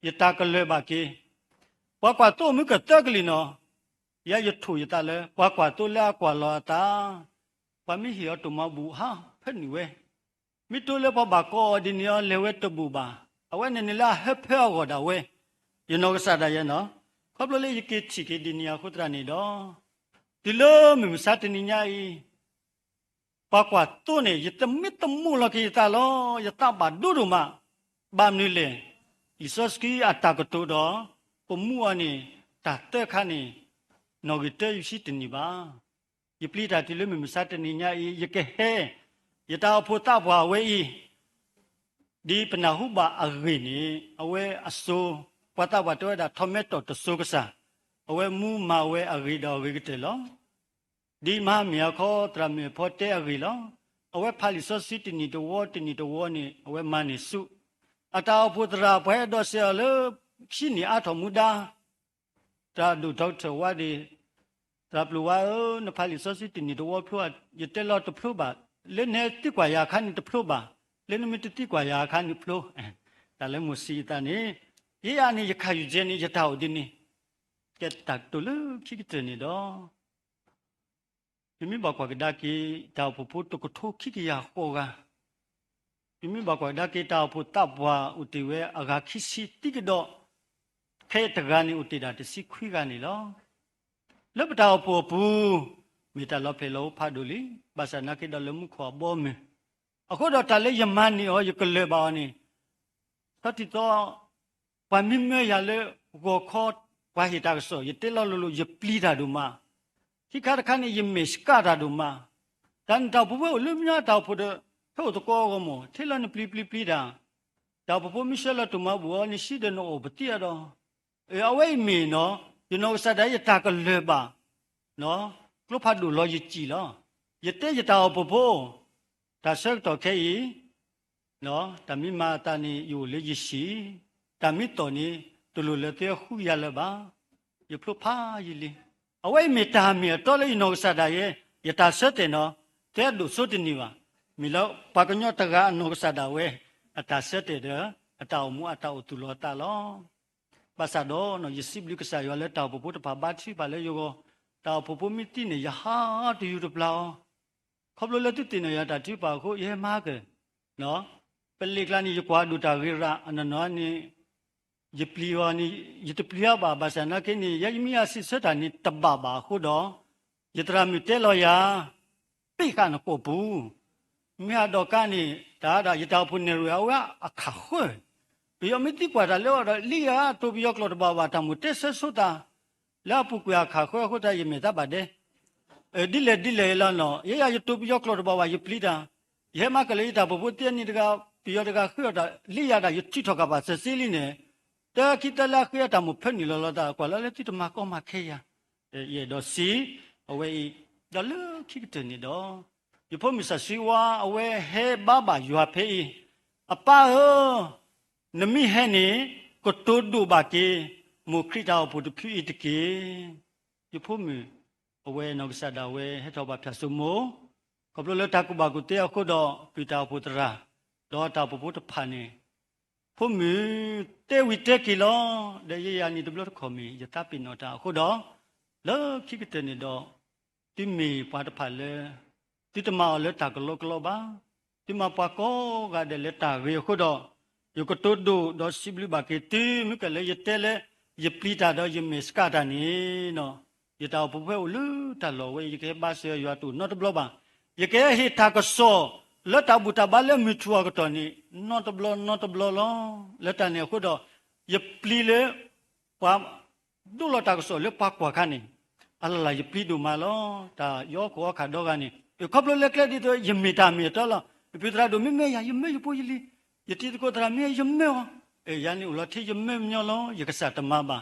yeta ka le ba ki kwa to mu ka ta kli no ya yethu yeta le kwa to la kwa lo ta pa mi hi to ma bu ha phet ni we mi to le ba ko di ni le we to bu ba awe ni la he phe go da we you know sa da ye no koplo le yike chi ki di ni ya khutra ni do di lo mi sa ti ni nya yi Pakwa tu ni yata mita mula ki yata lo yata ba dulu ma bam ni le Isos ki atak tu do pemua ni tak terkani nogite yusi tini ba yipli tadi lu mimisat ni nya yake he yata pota wa we di penahu ba agi ni awe aso pata wa tu da tomato to so kasa awe mu ma we agi do agi te lo Di ma mia ko trame pote agilo awe phali so sit ni to wo ni awe mani su ata putra phe do se le shi ni a tho muda ta du thot wa di ta plu wa na phali so sit ni to wo phlo ye te lo to phlo ba le ne ti kwa ya khan ni to phlo ba le ne mi ti kwa ya khan ni phlo ta le mu si ta ni ye ya ni ye kha yu je ni ye ta o di ni ke tak to le ki ki te ni do Pimi bakwa daki tau pupu to kutu kiki ya koga. Pimi bakwa daki tau pu tapwa utiwe aga kisi tikido ke tagani utida te sikwi gani lo. Lep tau pupu မိတလောဖေလောဖာဒူလီဘာစနာကိဒလမှုခေါ်ဘောမေအခုတော့တလေးယမန်နီဟောယကလေဘာနီသတိတော့ပမင်းမရလေကိုခေါ်ဝါဟိတာဆိုယတေလောလူယပလီတာဒူမာခိခါခါနေယမေစကာတာဒူမာတန်တော့ဘဘလူမြတ်တော့ဖို့ထို့တကောကမောထေလန်ပလီတာတော့ဘဘမီရှယ်လာတူမဘောနိရှိတဲ့နော်ဘတိရတော့အဝိမီနော်ယနောစတဲ့ယတာကလေပါနော်ကလဖတ်ဒူလောယကြည်လောယတေယတာဘဘဒါဆက်တော့ခဲဤနော်တမိမာတန်ယူလေယရှိတမိတော်နီတူလူလေတဲ့ခူရလပါယဖလဖာယီလီအဝိမီတာမီတော်လေနောစတဲ့ယတာဆက်တဲ့နော်တဲ့ဒုစွတ်နီဝမီလောပါကညောတကနောစတဲ့ဝဲအတာဆက်တဲ့အတောင်မူအတောင်တူလောတာလောပါစတော့နော်ယစီဘလကဆာယောလေတောင်ပပုတပါဘာချီပါလေယောတောင်ပပုမီတိနေယဟာတူယူတပလောခေါပလိုလက်တိနေရတာတိပါကိုရဲမားကနော်ပလိကလာနီယကွာဒူတာဂိရာအနနောနီယပလီဝါနီယတပလီယာဘာဘာစနာကိနီယမီယာစစ်စတာနီတဘဘာခုတော့ယတရာမီတဲလောယာပိကနကိုဘူးမြတ်တော်ကနေဒါယတောင်ဖုန်နေရောအခါခွေဘီယမီတိကွာဒါလောလီယာတိုဘီယောကလောတဘာဘာတမှုတက်ဆဆုတာလာပုကွာခါခွေခုတယမေတာပါတဲ့ဒီလေလာနော်ရရတိုဘီယောကလောတဘာဘာယပလီတာရဲမကလေးတာဘဘတဲနီတကဘီယောတကခွေတာလီယာတာယတိထောကပါစစီလီနေတာခိတလာခွေတာမှုဖက်နီလောတာကွာလာလေတိတမကောမခေယရေတော့စီအဝေးဒါလခိတနေတော့ယဖမစစီဝါအဝဲဟဲဘာဘာယွာဖေးအပါဟနမီဟဲနေကိုတိုဒူဘာကေမုခရီတာပုဒဖြူဣတကေယဖမအဝဲနောက်ကဆဒဝဲဟဲတော့ဘာဖြတ်စုမိုကပလလတာကုဘာကုတေအခုတော့ပီတာပုတရာတော့တာပုတဖာနေဖုမတေဝိတေကီလောဒေယယာနီဒဘလခေါမီယတာပိနောတာအခုတော့လောခိကတနေတော့တိမီပါတဖာလေတိတမောလက်တာကလောကလောပါတိမပါကောကတဲ့လက်တာရေခုတော့ယကတိုဒိုဒေါ်စီဘလဘကေတီမကလေယတဲလေယပလီတာတော့ယမစ်ကတာနေနော်ယတောပဖဲလူတလောဝေယကေဘာဆေယတူနော့တဘလပါယကေဟိတာကဆောလက်တာဘူတာဘာလေမီထွာကတော့နေနော့တဘလလောလက်တာနေခုတော့ယပလီလေပါဒူလတာကဆောလေပါကွာခါနေအလလာယပလီဒူမာလောတာယောကောခါတော့ကနေကပလလက်ကလက်ဒီတော့ယမေတာမေတော်လားပြတရာဒိုမေယမေယပိုယလီယတိတကိုတရာမေယမေယာနီဦးလာထေယမေမျောလောယကစားတမပါ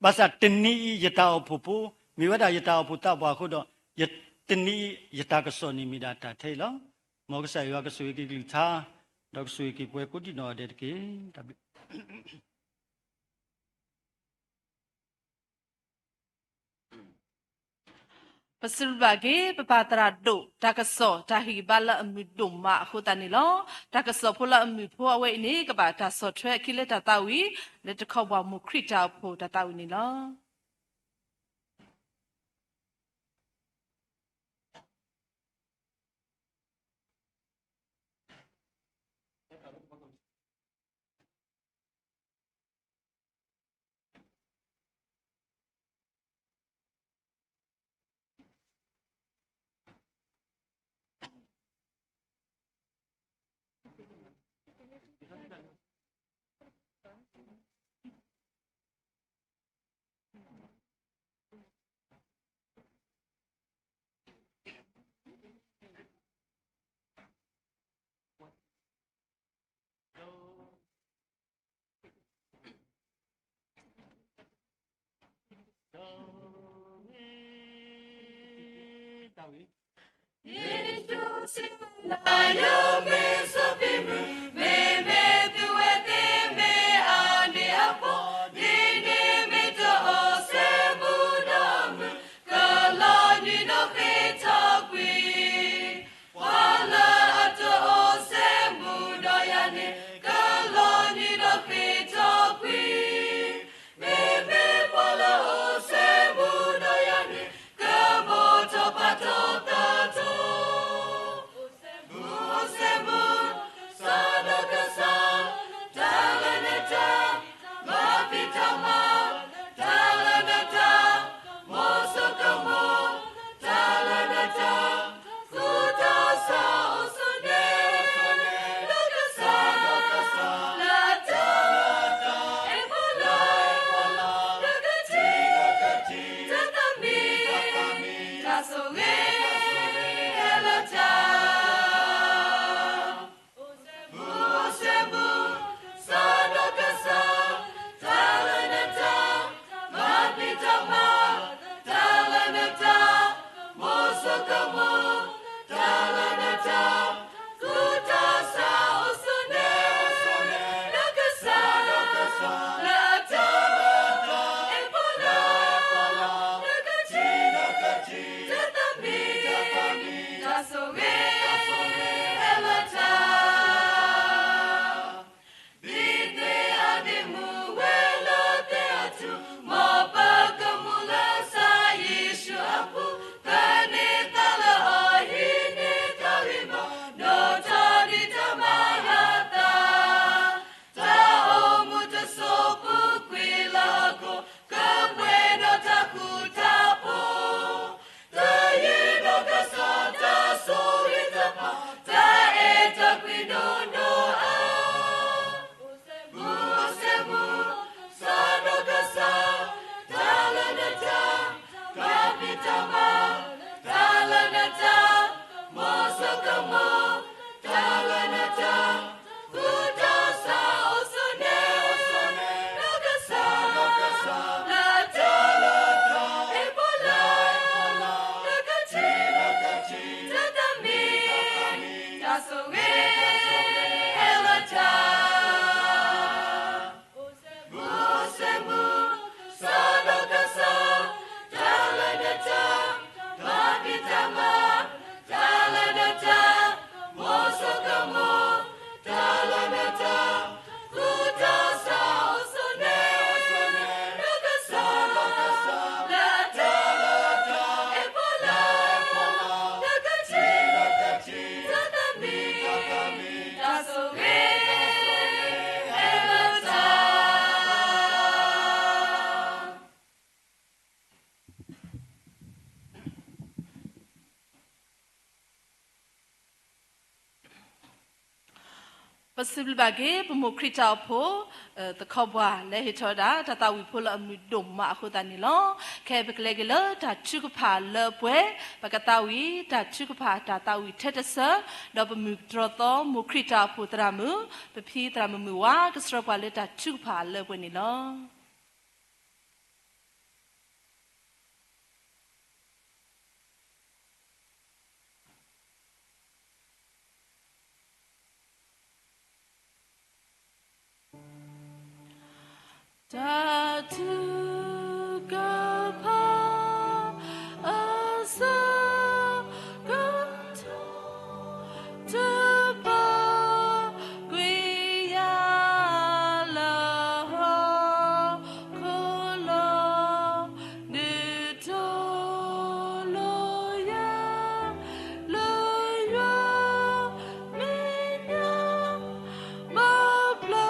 ဘာသာတနီယတာအဖို့ဖို့မိဝဒယတာအဖို့တပ်ပွားခုတော့ယတနီယတာကစောနီမီတာတာထဲလောမောကဆာယောကဆွေကိကလိသာဒေါကဆွေကိပွဲကုတိနော်တဲ့ကေတပိပစလဘဂေပပတရာဒိုတာကဆောတာဟီဘလာအမီဒုမအခုတနီလောတာကဆောဖိုလာအမီဖိုအဝဲနေကပါတာဆောထွဲခိလက်တာတာဝီလက်တခေါဘမုခရစ်တာဖိုတာတာဝီနီလော Possible bagi pemukrita po tekobwa lehitoda tata wipula amidoma aku tani lo ke beklege ta cukupa le pwe pakatawi ta cukupa tatawi tetesa do pemuktroto mukrita putramu pepi tramu muwa kesropa le ta cukupa le pwe ni lo Tatu kapa asa kanto tepa kuya laho kolo nito loya loya minya babla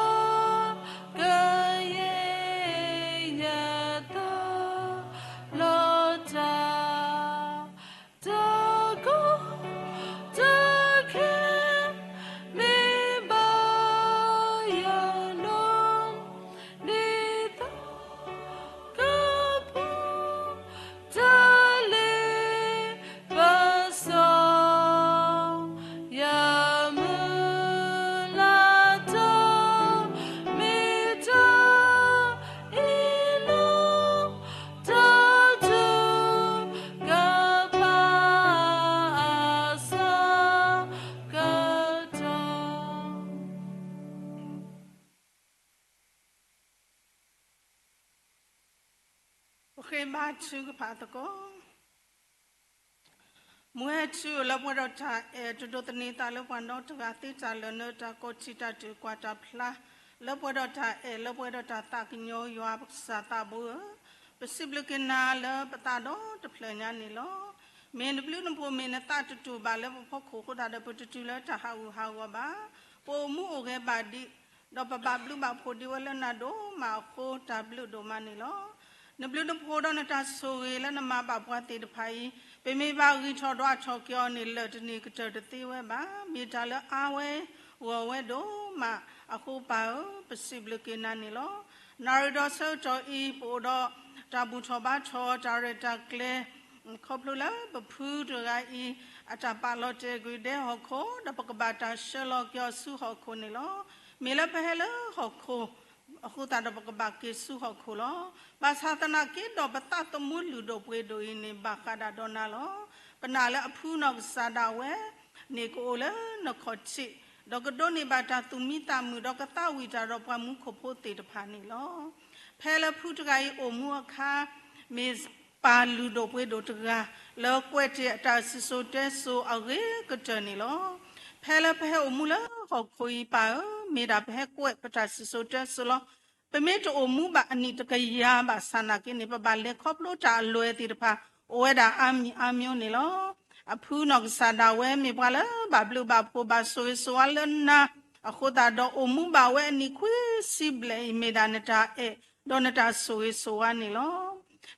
Khema chu patako Mue chu la porota to dotani ta lo pano to gati ta lo no ta kochita tu kwata pla la porota la porota ta kinyo yo sa ta bu possible kina la patado to planya ni lo men blu no po men ta tu ba le po ko ta de po tu la ta ha wa ba po mu o ge ba di do ba blu ba po di wala na do ma ko ta blu do ma ni lo Nablu no podo na ta so la na ma ba bwa te de phai pe me ba ri tho dwa tho kyo ni le de ni kter de te we ba mi ta le a we wo we do ma a ko pa possible ke na ni lo na ri do so to I po do ta bu tho ba tho ta re ta kle kho plu la ba phu do ga I a ta pa lo te gui de ho kho da pa ka ba ta she lo kyo su ho kho ni lo me la pe le ho khoအခုတာတော့ကဘာကေစုဟခုလောဘာသာတနာကေတော့ပတတမှုလူတော့ပွေတို့င်းနေဘာကဒါတော့နာလောပနာလဲအဖူးနောက်စာဒဝဲနေကိုလဲနခေါချီတော့ကတော့နေဘာတာသူမိတာမှုတော့ကတဝီတာတော့ပမှုခဖို့တေတဖာနေလောဖဲလဖူးတကကြီးအိုမှုအခါမေပါလူတော့ပွေတို့တကလောကွက်တဲ့အတာဆဆိုတဲဆိုအရေကတနေလောဖဲလဖဲအိုမှုလဲဟောခွေပါမေဒါဘဲကွက်ပတာဆဆိုတဲဆိုလောပမေတိုအမှုဘာအနိတကယာဘာဆနာကိနေပဘာလေခေါပလိုတာလွယ်တိတဖာအိုဝဒါအမျိုးနေလောအဖူးနော့ဆာဒါဝဲမေပါလာဘာဘလူဘာပိုဘာဆိုဆိုလနာအခုတာတော့အမှုဘာဝဲနိခွေစီဘလေမေဒါနတာဒေါနတာဆိုဝနေလော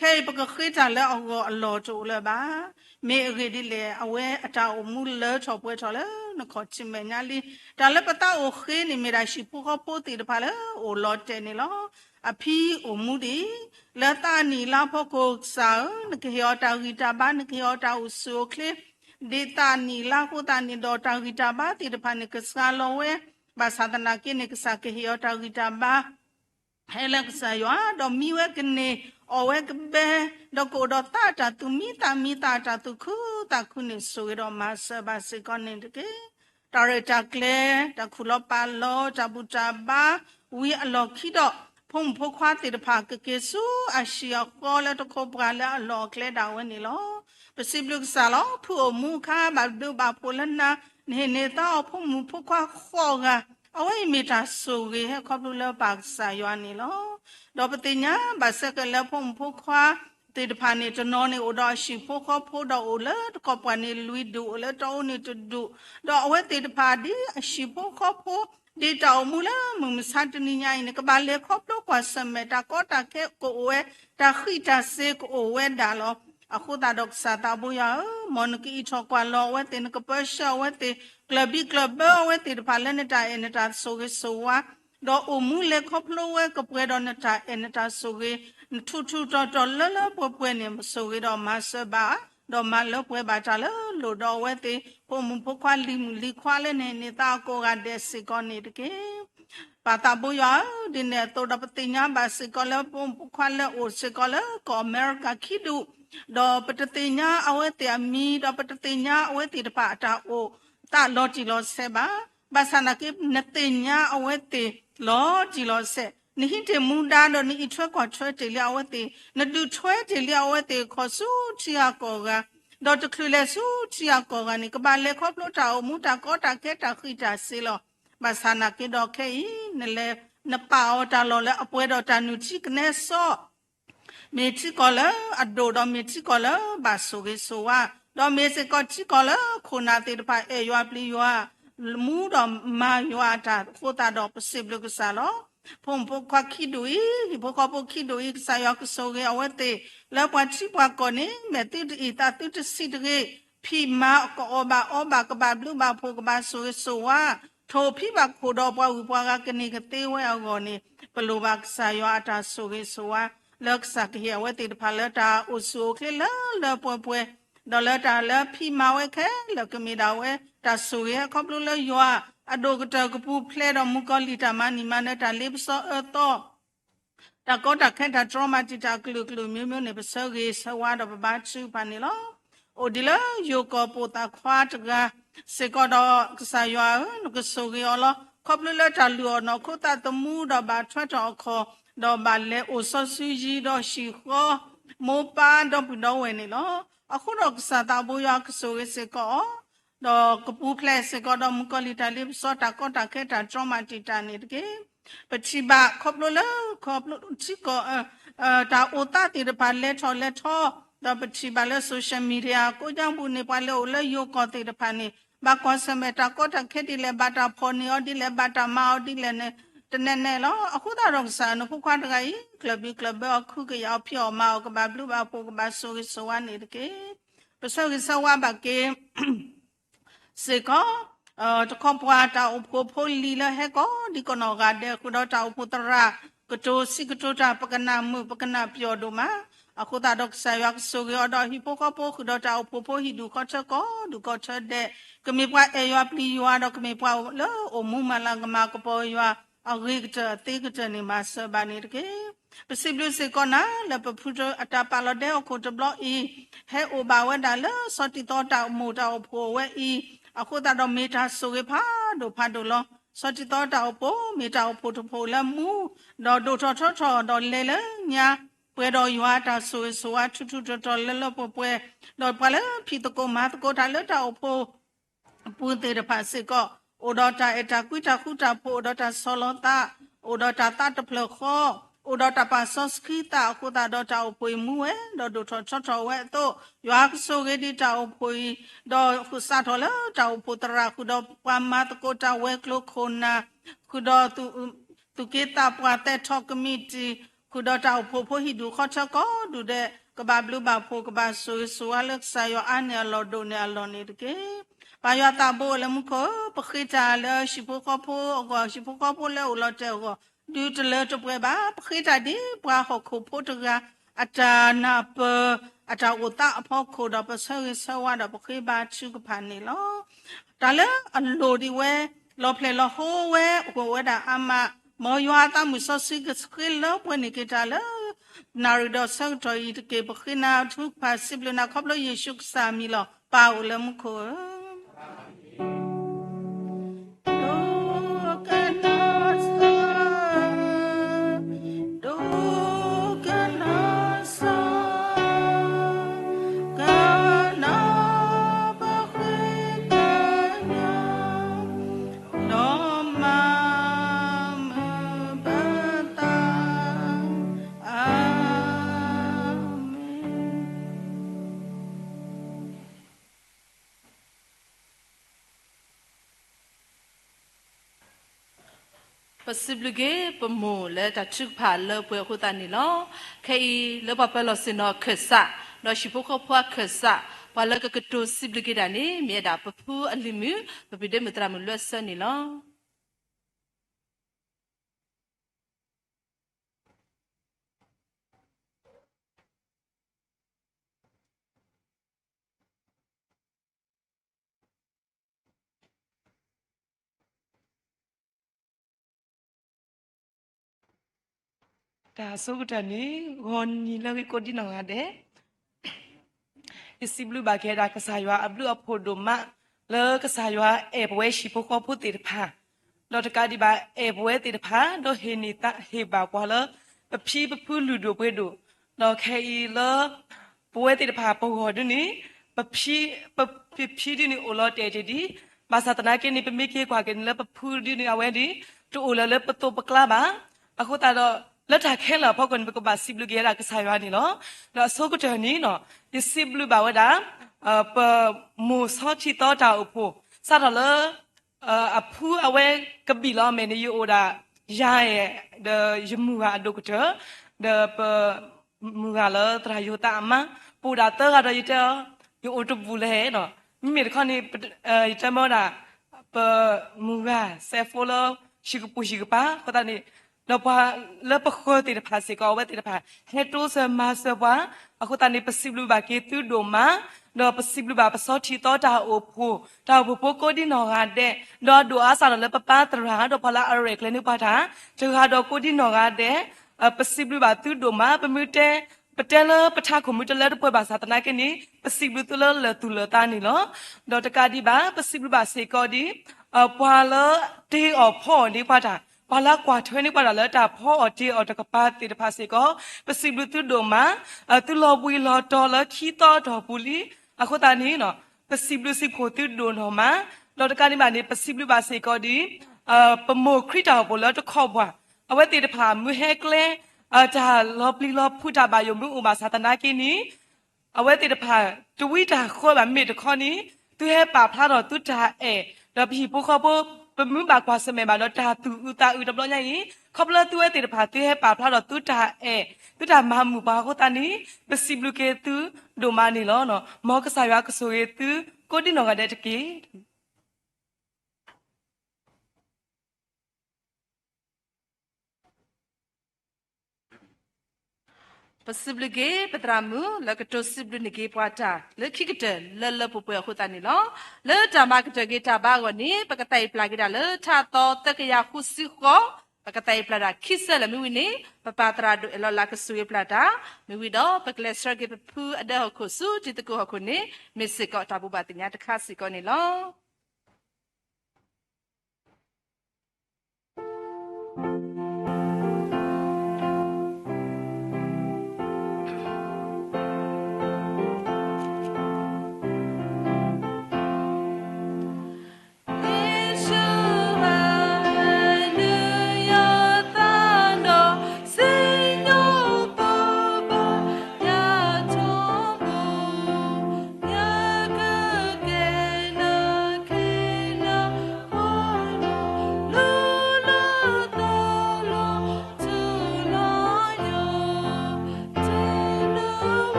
ခဲပကခိတာလဲအောအလောတိုလဲဘာမေရီဒီလေအဝဲအတာအမှုလဲချောပွဲချောလဲနခေါချင်မညာလီဒါလည်းပတာအိုခေနေမရာရှိပူခပိုတီတဖာလေအိုလော့တဲနေလော အဖီအမှုဒီလတာနီလာဖို့ကိုစားနခေယောတာဂီတာဘာနခေယောတာဥဆိုကလေဒေတာနီလာကိုတာနီဒေါ်တာဂီတာဘာတိတဖာနေကစားလောဝဲဘာသာဒနာကိနေကစားခေယောတာဂီတာဘာဟဲလက်စားယောဒေါ်မီဝဲကနေအဝဲကဘဲဒေါ်ကိုဒေါ်တာတူမီတာတူခုတာခုနေဆိုရောမဆဘာစကောနေတကေတာရတာကလေတခုလောပါလောတဘူတာဘာဝီအလောခိတော့ဖုံဖခွားတေတဖာကကေဆူအရှိယကောလတခောပကလာအလောကလေဒါဝဲနေလောပစိဘလုကဆာလောဖူမူခါဘဒုဘာပိုလနာနေနေတာဖုံမူဖခွားခေါ်ကအဝဲမီတာဆိုရေဟခေါပလူလပါဆာယောနေလောဒေါ်ပတိညာဘာစကလဖုံဖခွားတေတဖာနေတနောနေဩတော်ရှိဖို့ခေါ်ဖို့တော့ဩလတကပနေလူဒူဩလတောင်းနေတူတော့အဝဲတေတဖာဒီအရှိဖို့ခေါ်ဖို့ဒီတောင်မူလာမမစတ်တနိညာနေကဘာလေခေါပလို့ကွာစမတာကောတာခဲကိုဝဲတာခိတာစေကိုဝဲဒါလောအခုတာဒေါက်စာတာဘူယာမွန်ကီချောကွာလောဝဲတင်ကပရှဝဲတေကလဘီကလဘဝဲတေတဖာလနေတာအနတာဆိုကေဆိုဝါတော့အမှုလေခေါပလို့ဝဲကပွဲတော့နေတာအနတာဆိုကေထူတော်လလပွဲနေမဆိုကေတော့မဆဘာတော့မလောပွဲပါချလာလို့တော့ဝဲတေပုံမဖခွာလီခွာလဲနေတာကိုကတဲ့စကောနေတကေပါတာဘူယာဒီနေတော့ပတိညာဘာစကောလပုံခွာလဲအိုစကောလကောအမေရိကခိဒူတော့ပတတိညာအဝဲတေအမီတော့ပတတိညာအဝဲတေတပါတာအိုတာလော်တီလောဆေဘာဘာစနာကိနတိညာအဝဲတေလော်တီလောဆေနိဟိတေမူဒါတော့နိအထွဲကွာထွဲတေလျဝဲတေနဒူထွဲတေလျဝဲတေခေါ်စုချီယာကောကဒေါ်တခလလေစုချီယာကောကနိကဘာလေခေါပလို့တာမူတာကောတာခဲတာခိတာစီလောဘာစနာကိတော့ခဲနလေနပါအောတာလောလေအပွဲတော့တာနူချီကနေဆော့မေချီကောလအဒိုတော့မေချီကောလဘာဆိုကေဆိုဝါတော့မေစကောချီကောလခုနာတေတဖာအေယွာပလီယွာမူတော့မာယွာတာဖိုတာတော့ပစိဘလကဆာလောဖုံဖခွာခိဒူီဘခပခိဒူီဆာယောကဆိုကေအဝတေလပွားချီပွားကောနေမေတိတီတာတိတစီတကေဖီမာကောဘာကဘာဘလူဘာဖိုကဘာဆိုဝါထိုဖိဘခိုတော့ပွားဝပွားကကနေကတေဝဲအောကောနေပလိုဘာဆာယောအတာဆိုကေဆိုဝါလက်စကဟေဝတေတဖာလတာအိုဆိုကေလပွဲဒေါ်လာတာလဖီမာဝဲခဲလကမီဒါဝဲတာဆိုရခေါပလူလယောအဒိုကတကပူဖလဲတော်မူကလီတာမနီမနဲ့တာလိပစောတော့တာကောတာခဲတာဒရမာတီတာကလူမျိုးနေပစောကြီးဆဝါတော့ဘာချူပါနေလောအိုဒီလယိုကောပိုတာခွာတကစေကောတော့ကဆာယောနကဆိုကြီးလောခေါပလူလတာလူနော်ခုတာတမှုတော့ဘာထွက်တော့ခေါ်တော့ဘာလဲအိုဆောဆူကြီးတော့ရှိခေါ်မောပါတော့ဘတော့ဝင်နေလောအခုတော့ကစားတာဘူးရကဆိုရစကောတော့ကပူဖလက်စကောတော့မကလီတာလိစောတာကောတာခဲတာဒရမာတီတာနေတကေပချိဘာခေါပလိုလခေါပလိုချီကောတာအိုတာတီရပါလက်ထောတော့ပချိဘာလဲဆိုရှယ်မီဒီယာကိုကြောင့်ဘူးနေပါလဲအိုလဲယိုကောတီရပါနေဘာကောစမတာကောတာခဲတီလဲဘာတာဖော်နေော်ဒီလဲဘာတာမော်ဒီလဲနေတနေလောအခုတော့ဆာနဖခွားတကကြီးကလဘအခုကရောက်ဖြော်မောက်ကဘာဘလူဘာပိုကဘာဆိုဝါနေတကေပစောကဆဝါဘကေစေကောတခေါပွားတာအဖိုလီလဟဲကောဒီကနောကတဲ့ခုတော့တာဖုတရာကတိုစီကတိုတာပကနာမှုပကနာပြောဒုမာအခုတော့ဆာရောက်ဆိုရတော့ဟိပိုကပိုခုတော့တာဖိုဟိဒူခချကောဒူခချတဲ့ကမေပွားအေယွာပလီယွာတော့ကမေပွားလောအမူမလာကမကပေါ်ယွာအဂိကတတေကတနေမဆဘာနေတကေပစိဘလစကောနာလပဖူတအတာပါလတဲ့အခုတဘလအီဟဲအိုဘာဝဒါလစောတိတောတာမူတာဖိုဝဲအီအခုတော့မေတာဆိုရဖာဒိုဖာဒိုလောစောတိတောတာပိုမေတာဖိုတဖိုလမူတော့ဒိုထောတော့လဲလဲညာပွဲတော်ရွာတာဆိုဝါထူတော်လဲလပွဲတော့ပါလဲဖီတကိုမာတကိုတာလဲတာဖိုပူတေတဖာစကောအိုဒတာအတာကွီတာခုတာပိုဒတာဆောလတာအိုဒတာတာတဖလခောအိုဒတာပါဆော့စခီတာခုတာဒတာပွေမူဝဲဒိုထောဝဲတော့ရွာဆိုဂေဒီတာပွေတော့ခုစားထော်လာတာပူတရာခုတော့ပမတ်ကိုတာဝဲကလိုခိုနာခုတော့သူကေတာပွားတဲ့ထော့ကမီတီခုတော့တာဖိုဟီဒူခေါချကောဒူတဲ့ကဘာဘလူဘာဖိုကဘာဆိုအလက်ဆာယောအနယ်လော်ဒိုနယ်လော်နေတကေပါယတာဘိုလမှုခပခိတာလရှိဖုကဖိုရှိဖုကဖိုလေဥလတဲ့ ดูจะเลจะไปบ้าเคยได้ดิปลาหกคู่พูดถึงอาจารย์นับอาจารย์อุตตะพ่อคู่ดับเสือเสือว่าดับเคยบ้าชื่อกับพันนี่ล้อแต่แล้วอันโลดีเวเราเพลเราโหเวหัวดาอามาหมอยว่าตามุสสิกสกิลแล้วเพื่อนนี่กิจแล้วนาริดอสังจอยตะเก็บขึ้นนาทุกภาษิบลนาครบแล้วเยซูสามีล้อป่าวแล้วมุขปสิบลูกเกปมูและจัดชุกผ่านเลเปลือกขุตันนี่ล้อแค่เลปะเปลสินอขสะเราชิบุกเขาพัวขสะพอเลก็กระตุ้สิบลูกเกดานี่มีดาปพูอลิมิวปปิเดมตรามุลวสนี่ล้อတာဆုကတနီဂွန်နီလကကိုဒီနောငါတဲ့စီဘလူဘာကေဒါကဆာယွာအဘလူအဖို့ဒိုမလေကဆာယွာအေဘဝဲရှိဖို့ဖို့တေတဖာတော့တကဒီဘာအေဘဝဲတေတဖာတော့ဟေနီတာဟေဘာကွာလပဖြီးပဖူးလူဒိုပွဲဒိုတော့ခေီလဘဝဲတေတဖာပေါ်ဟောဒနီပဖြီးဒီနီအိုလောတေတီဘာသာတနာကေနီပမိကေကွာကေနီလပဖူးဒီနီအဝဲဒီတူအိုလလပတိုပကလာဘာအခုတာတော့လက်ထခဲလာဖောက်ကန်ဘကဘာစီဘလူကေရာကဆိုင်ဝါနီနော်တော့ဆိုကတနီနော်ဒီစီဘလူဘာဝဒါပမူစောချီတော့တာအဖို့စားတော့လေအဖူအဝဲကဘီလာမနေယူဒါရာရဲ့ဒယမူဟာဒုကတဒပမူဟာလတရာယူတာအမပူဒါတော့ကတော့ရတဲ့ယူအတူဘူးလေနော်မိမခဏရတဲ့မောဒါပမူဟာဆေဖိုလရှိကပူရှိကပါခတာနေเราพอเลิกประโคติดภาษีก็ว่าติดภาเฮตุสมาสวะအခုတန်နေပစိဘလူဘာကေတူဒိုမာတော့ပစိဘလူဘာပစောတီတော့တာအိုဖိုတာဘပိုကိုဒီနော်ကတဲ့တော့ဒိုအားစားလည်းပပတရာတော့ဖလာအရက်လည်းနေပါတာသူကတော့ကိုဒီနော်ကတဲ့ပစိဘလူဘာတူဒိုမာပမူတဲ့ပတဲလပထခုမူတလဲတော့ဘာသာတနာကနီပစိဘလူတလလတူလတာနီလောတော့တကဒီဘာပစိဘလူဘာစေကောဒီပွာလတေအော်ဖော်နေပါတာပါလာကွာထွေးနေပါလားတာဖောအတီအတကပါတိတဖာစေကောပစိဘလူတုဒိုမာတူလောပွေလောတော်လခီတော်တော်ပူလီအခုတနီနော်ပစိဘလူစိခိုတုဒိုနော်မာလောတကနိမနေပစိဘလူပါစေကောဒီပမိုခရစ်တော်ဘလောတခော့ဘွာအဝဲတိတဖာမူဟဲကလဲဒါလောပလီလောဖူတာပါယုံမှုဥမာသာတနာကိနီအဝဲတိတဖာတဝိတာခောလာမေတခောနီသူဟဲပါဖလာတော်တုတာအဲဒါဘီပုခောဘပမှုပါကွာစမဲပါတော့တာသူဥတာဥတဘလို့ညရင်ခေါပလတူဲတေတဖာတေဟဲပါဖလာတော့တူတာအဲတူတာမမှုပါကိုတန်နီပစီဘလူကေတူဒိုမာနီလောနော်မောကဆာရွာကဆိုရဲတူကိုဒီနော်ကတဲ့တကေปสิบลูกเกปตรามูแล้วก็ตัวสิบลูกนิเกปวาตาแล้วคิกเตเลปุปขุตานี่ล้อแล้วจามากเตเกตาบากว่านี่ปกติปลากระดาแล้วถ้าต่อตะกยาคุสิก็ปกติปลาดาคิสละมิวินี่ปปาตราดูเอลลากสุยปลาดามิวิดอปกเลสตรเกปพูอเดหคุสุจิตกุหคุนี่มิสิกอตาบุบาติญาตคาสิกอนี่ล้อ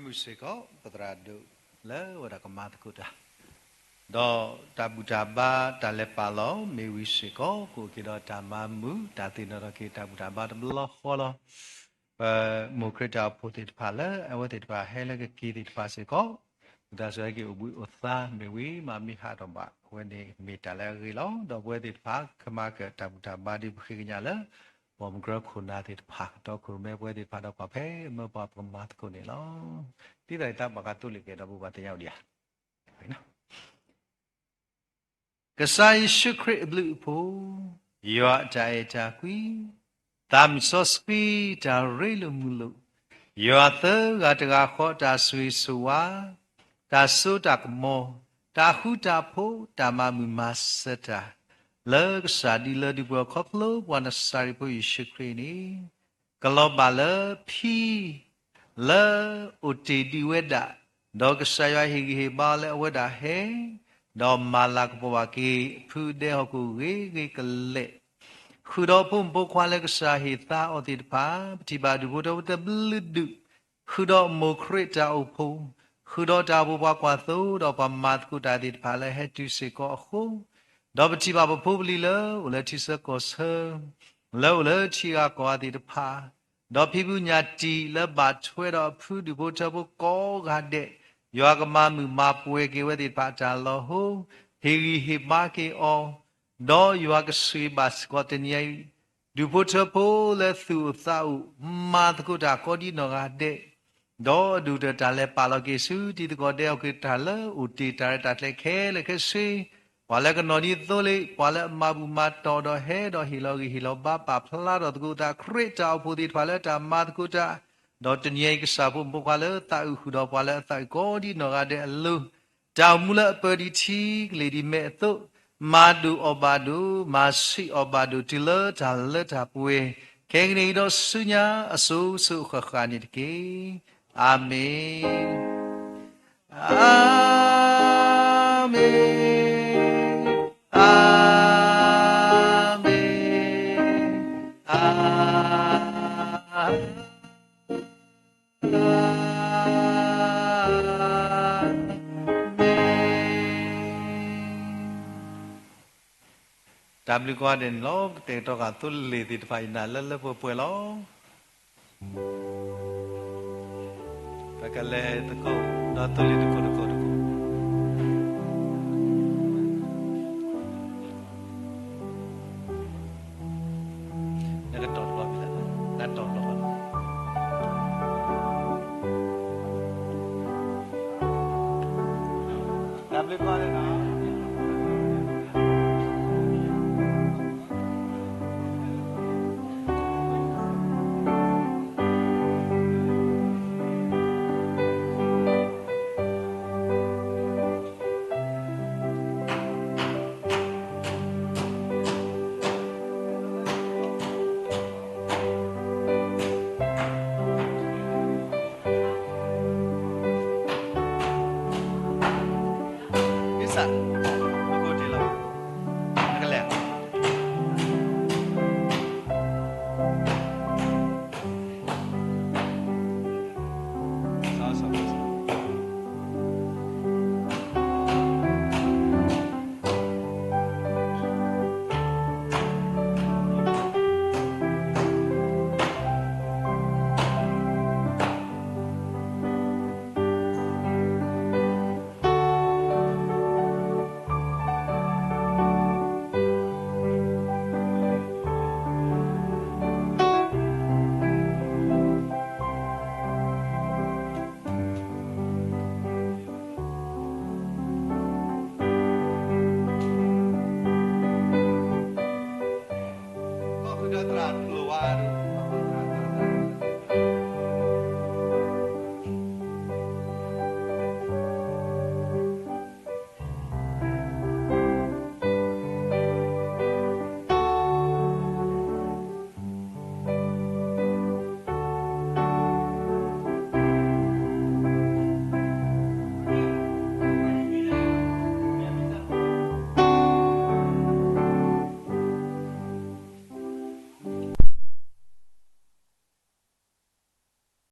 ဝစေကောပတရာဒုလဲဝရကမတ်ကုတာတော့တဘူတာဘာတလည်းပါလောမေဝိစေကောကိုကေတော့ဓမ္မမူတာတိနရကေတဘူတာဘာတဘလခေါ်လောမုခရတာပိုတိတဖာလဲအဝတိတဖာဟဲလကကီတိတဖာစေကောဒါဆိုရင်ဥပ္ပဥသာမေဝိမာမိဟာတော့ဘာဝနေမေတလည်းရီလောတော့ဝဲတိတဖာခမကတဘူတာဘာဒီခိညာလဲဘုံဂရခုနာတိတဖာတော့ခုမဲဝဲတိတဖာတော့ပါဖဲမပါပမတ်ကိုနေလောတိတိုင်တဘကတုလိကေတော့ဘာတယောက်ဒီဟဲ့နော်ကဆိုင်ရှုခရစ်ဘလူးဖိုယောတာအတာကွီတမ်ဆော့စပီတာရေလမူလုယောသဂတကခေါ်တာဆွေဆွာတာဆုတာကမောတာခုတာဖိုတာမမူမစတာလောကစာဒီလဒီဘောခေါပလိုဝနစာရီဖိုရှုခရစ်နီကလောဘလဖီလောအိုတီဒီဝဒဒေါကဆာယဟီဟီဘာလဝဒဟေဒေါ်မာလာကပဝကေဖူဒေဟကူဂေဂေကလေခုတော်ဖုံဘခွာလကစာဟိသာအတိတပါပတိပါဒုဘဒဝတဘလဒုခုတော်မိုခရတာအဖုံခုတော်တာဘဘကွာသောတော်ပမတ်ကုတာတိတပါလေဟတုစေကောအခုဒေါ်ပတိပါဘဖိုးပလီလောလတိစကောဆာလောလချီကွာတိတပါဒေါ်ဖိဘူးညာတီလဘထွဲတော်ဖူဒုဘတဘကောဂတဲ့ယောကမမူမပွေကေဝတိပါတာလောဟောဟေရီဟေမာကေအောဒေါ်ယောကဆွေဘတ်ကောတနီယဒုဖို့ချပိုလေသူသာဥမာတကုတာကောဒီနောဂတဲ့ဒေါ်ဒုတတလည်းပါလောကေစုတီတကောတဲ့ကေတလည်းဥတီတာတလည်းခဲလေခဲဆွေဝါလကနော်ဒီသိုလေဝါလမဘူမတော်တော်ဟဲတော်ဟီလောဂီဟီလောဘာပါဖလာတော်တကုတာခရစ်တာဖို့ဒီထွာလည်းတာမာတကုတာဒေါ်တနီယကစားဖို့ဘကွာလေတာဥခုတော်ပွာလေအတိုင်ကောဒီနောဂတဲ့အလူတောင်မူလပဒီချီလေဒီမဲ့သုမာဒူအဘာဒူမာစီအဘာဒူတီလတာလတာပွေခေဂနီတော်ဆုညာအဆူဆုခခာနိတကေအာမင်အာမင်အာမင်အာดับลิกว่าเด่นล้อเตะตอกาตุลลีติดไฟน่ะเล่ๆป่วยๆล้อปะกะเลตะโกดอตุลิตะโกตะโกตะโกแล้วก็ตอดล้อไปแล้วนั่นตอดล้อดับลิกว่าเด่นBisa.